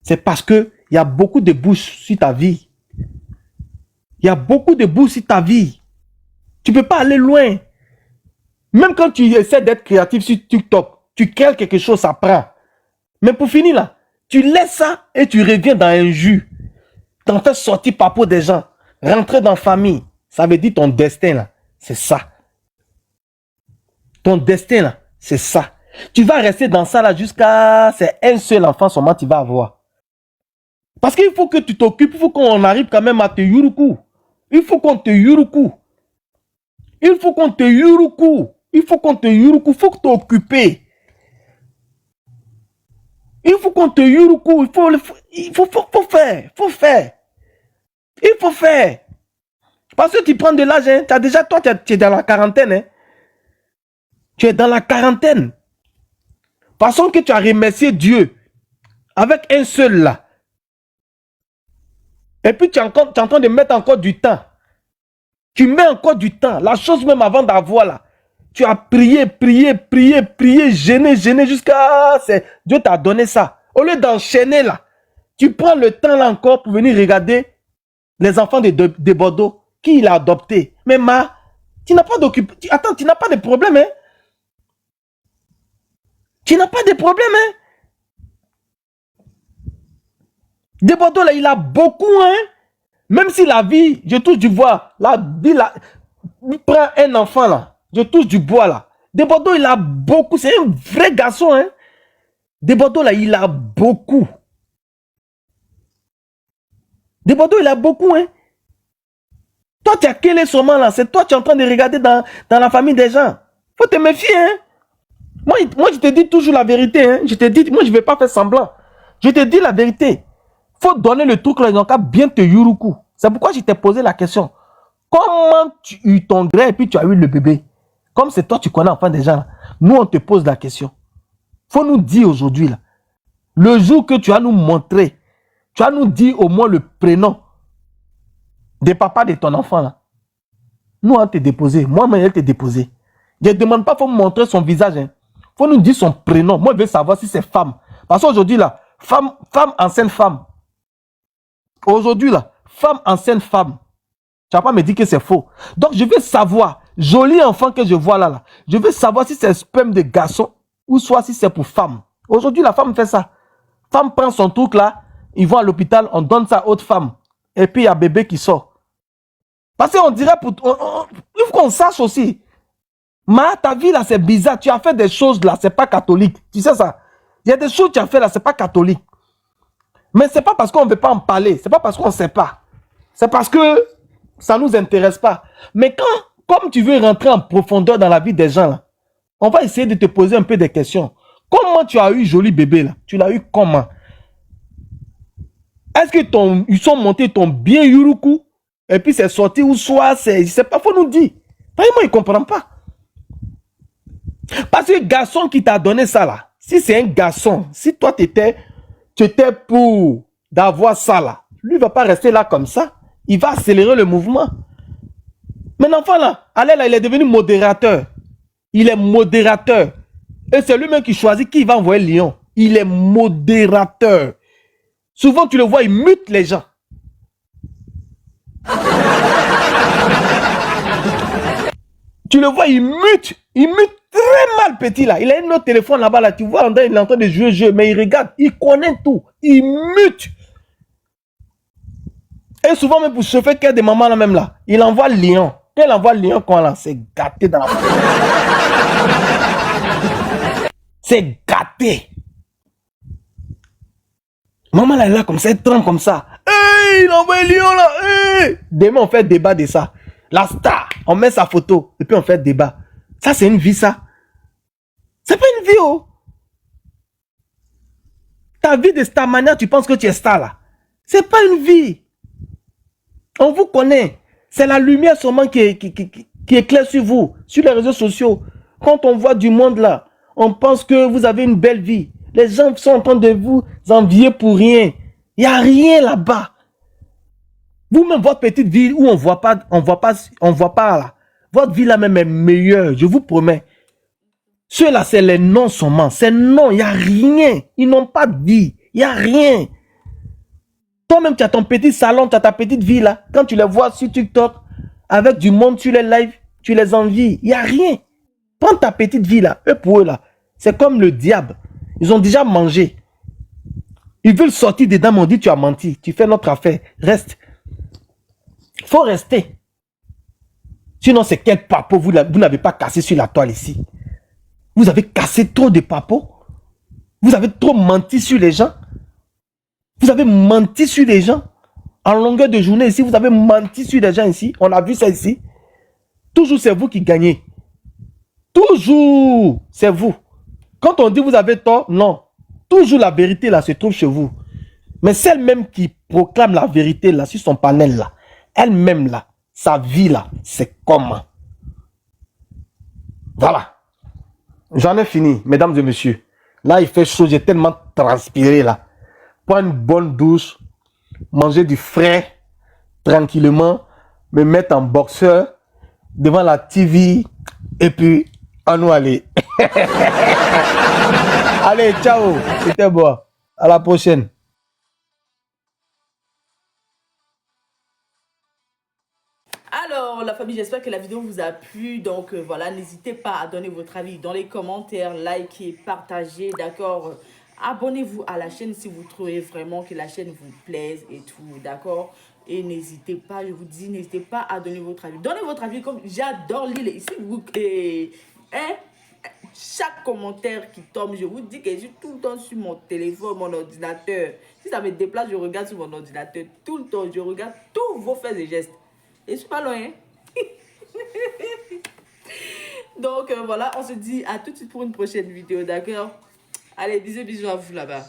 C'est parce que il y a beaucoup de bouches sur ta vie. Il y a beaucoup de bouches sur ta vie. Tu ne peux pas aller loin. Même quand tu essaies d'être créatif sur TikTok, tu crées quelque chose, ça prend. Mais pour finir là, tu laisses ça et tu reviens dans un jus. Tu en fais sortir par peau des gens. Rentrer dans la famille. Ça veut dire ton destin là. C'est ça. Ton destin là, c'est ça. Tu vas rester dans ça là jusqu'à... C'est un seul enfant seulement tu vas avoir. Parce qu'il faut que tu t'occupes. Il faut qu'on arrive quand même à te yuruku. Il faut qu'on te yuruku. Il faut qu'on te yuruku. Il faut qu'on te yuruku. Il faut que tu t'occupes. Il faut qu'on te yuruku. Il faut faire. Faut faire. Il faut faire. Parce que tu prends de l'âge. Hein. Toi, tu es dans la quarantaine. Hein. Tu es dans la quarantaine. Façon que tu as remercié Dieu. Avec un seul là. Et puis tu es en train de mettre encore du temps. Tu mets encore du temps. La chose même avant d'avoir là. Tu as prié, gêné jusqu'à... Dieu t'a donné ça. Au lieu d'enchaîner là, tu prends le temps là encore pour venir regarder les enfants de Bordeaux. Qui il a adopté. Mais tu n'as pas d'occupation. Attends, tu n'as pas de problème, hein? Tu n'as pas de problème, hein? De Bordeaux là, il a beaucoup, hein? Même si la vie, je touche du bois. La vie là, il prend un enfant là. Je touche du bois là. De Bordeaux, il a beaucoup. C'est un vrai garçon, hein? De Bordeaux là, il a beaucoup. De Bordeaux, il a beaucoup, hein? Toi, tu as quel est seulement là? C'est toi, tu es en train de regarder dans la famille des gens. Faut te méfier, hein? Moi, je te dis toujours la vérité, hein? Je te dis, moi, je ne vais pas faire semblant. Je te dis la vérité. Faut donner le truc là, ils ont qu'à bien te yuruku. C'est pourquoi je t'ai posé la question. Comment tu as eu ton gré et puis tu as eu le bébé? Comme c'est toi, tu connais enfin des gens là. Nous, on te pose la question. Faut nous dire aujourd'hui là. Le jour que tu vas nous montrer, tu vas nous dire au moins le prénom des papas de ton enfant là. Nous, on te déposé. Moi-même, elle te déposé. Je ne demande pas, faut me montrer son visage. Hein. Faut nous dire son prénom. Moi, je veux savoir si c'est femme. Parce qu'aujourd'hui là, femme enceinte femme. Aujourd'hui là, femme enceinte femme. Tu vas pas me dire que c'est faux. Donc, je veux savoir, joli enfant que je vois là, je veux savoir si c'est sperme de garçon ou soit si c'est pour femme. Aujourd'hui, la femme fait ça. Femme prend son truc là, ils vont à l'hôpital, on donne ça à autre femme. Et puis, il y a bébé qui sort. Parce qu'on dirait, il faut qu'on sache aussi. Ta vie là, c'est bizarre. Tu as fait des choses là, c'est pas catholique. Tu sais ça? Il y a des choses que tu as fait là, c'est pas catholique. Mais c'est pas parce qu'on ne veut pas en parler. C'est pas parce qu'on ne sait pas. C'est parce que ça ne nous intéresse pas. Mais comme tu veux rentrer en profondeur dans la vie des gens, là, on va essayer de te poser un peu des questions. Comment tu as eu joli bébé là? Tu l'as eu comment? Est-ce que ils sont montés ton bien Yuruku et puis c'est sorti ou soit c'est pas, faut nous dire. Vraiment, ils ne comprennent pas. Parce que le garçon qui t'a donné ça là, si c'est un garçon, si toi tu étais pour d'avoir ça là, lui ne va pas rester là comme ça. Il va accélérer le mouvement. Mais l'enfant là, allez là, il est devenu modérateur. Il est modérateur. Et c'est lui-même qui choisit qui va envoyer le lion. Il est modérateur. Souvent, tu le vois, il mute les gens. Tu le vois, il mute très mal petit là. Il a un autre téléphone là-bas là. Tu vois, il est en train de jouer jeu, mais il regarde, il connaît tout. Il mute. Et souvent, même pour chauffer cœur des mamans là même là, il envoie le lion. Quand il envoie le lion, quand là, c'est gâté dans la c'est gâté. Maman là, est là comme ça, elle tremble comme ça. Hey, il envoie le lion là. Hey. Demain, on fait débat de ça. La star, on met sa photo et puis on fait débat. Ça, c'est une vie, ça. C'est pas une vie, oh. Ta vie de star mania, tu penses que tu es star là. C'est pas une vie. On vous connaît. C'est la lumière seulement qui éclaire sur vous, sur les réseaux sociaux. Quand on voit du monde là, on pense que vous avez une belle vie. Les gens sont en train de vous envier pour rien. Il n'y a rien là-bas. Vous-même, votre petite ville où on voit pas là. Votre vie là même est meilleure, je vous promets. Ceux-là, c'est les noms seulement. C'est non, il n'y a rien. Ils n'ont pas de vie. Il n'y a rien. Toi-même, tu as ton petit salon, tu as ta petite vie là. Quand tu les vois sur TikTok, avec du monde sur les lives, tu les envies. Il n'y a rien. Prends ta petite vie là. Eux pour eux là, c'est comme le diable. Ils ont déjà mangé. Ils veulent sortir dedans, m'ont dit tu as menti. Tu fais notre affaire. Reste. Il faut rester. Sinon, c'est quel papo vous n'avez pas cassé sur la toile ici. Vous avez cassé trop de papos. Vous avez trop menti sur les gens. Vous avez menti sur les gens. En longueur de journée ici, vous avez menti sur les gens ici. On a vu ça ici. Toujours, c'est vous qui gagnez. Toujours, c'est vous. Quand on dit vous avez tort, non. Toujours la vérité là se trouve chez vous. Mais celle même qui proclame la vérité là sur son panel là, elle-même là, sa vie là, c'est comment? Voilà. J'en ai fini, mesdames et messieurs. Là, il fait chaud, j'ai tellement transpiré là. Prendre une bonne douche, manger du frais, tranquillement, me mettre en boxeur, devant la TV, et puis, à nous aller. Allez, ciao, c'était bon. À la prochaine. Alors, la famille, j'espère que la vidéo vous a plu. Donc, voilà, n'hésitez pas à donner votre avis dans les commentaires, likez, partagez, d'accord? Abonnez-vous à la chaîne si vous trouvez vraiment que la chaîne vous plaise et tout, d'accord? Et n'hésitez pas, je vous dis, n'hésitez pas à donner votre avis. Donnez votre avis comme j'adore lire ici. Chaque commentaire qui tombe, je vous dis que je suis tout le temps sur mon téléphone, mon ordinateur. Si ça me déplace, je regarde sur mon ordinateur. Tout le temps, je regarde tous vos faits et gestes. Et je suis pas loin. Donc voilà, on se dit à tout de suite pour une prochaine vidéo, d'accord? Allez, bisous à vous là-bas.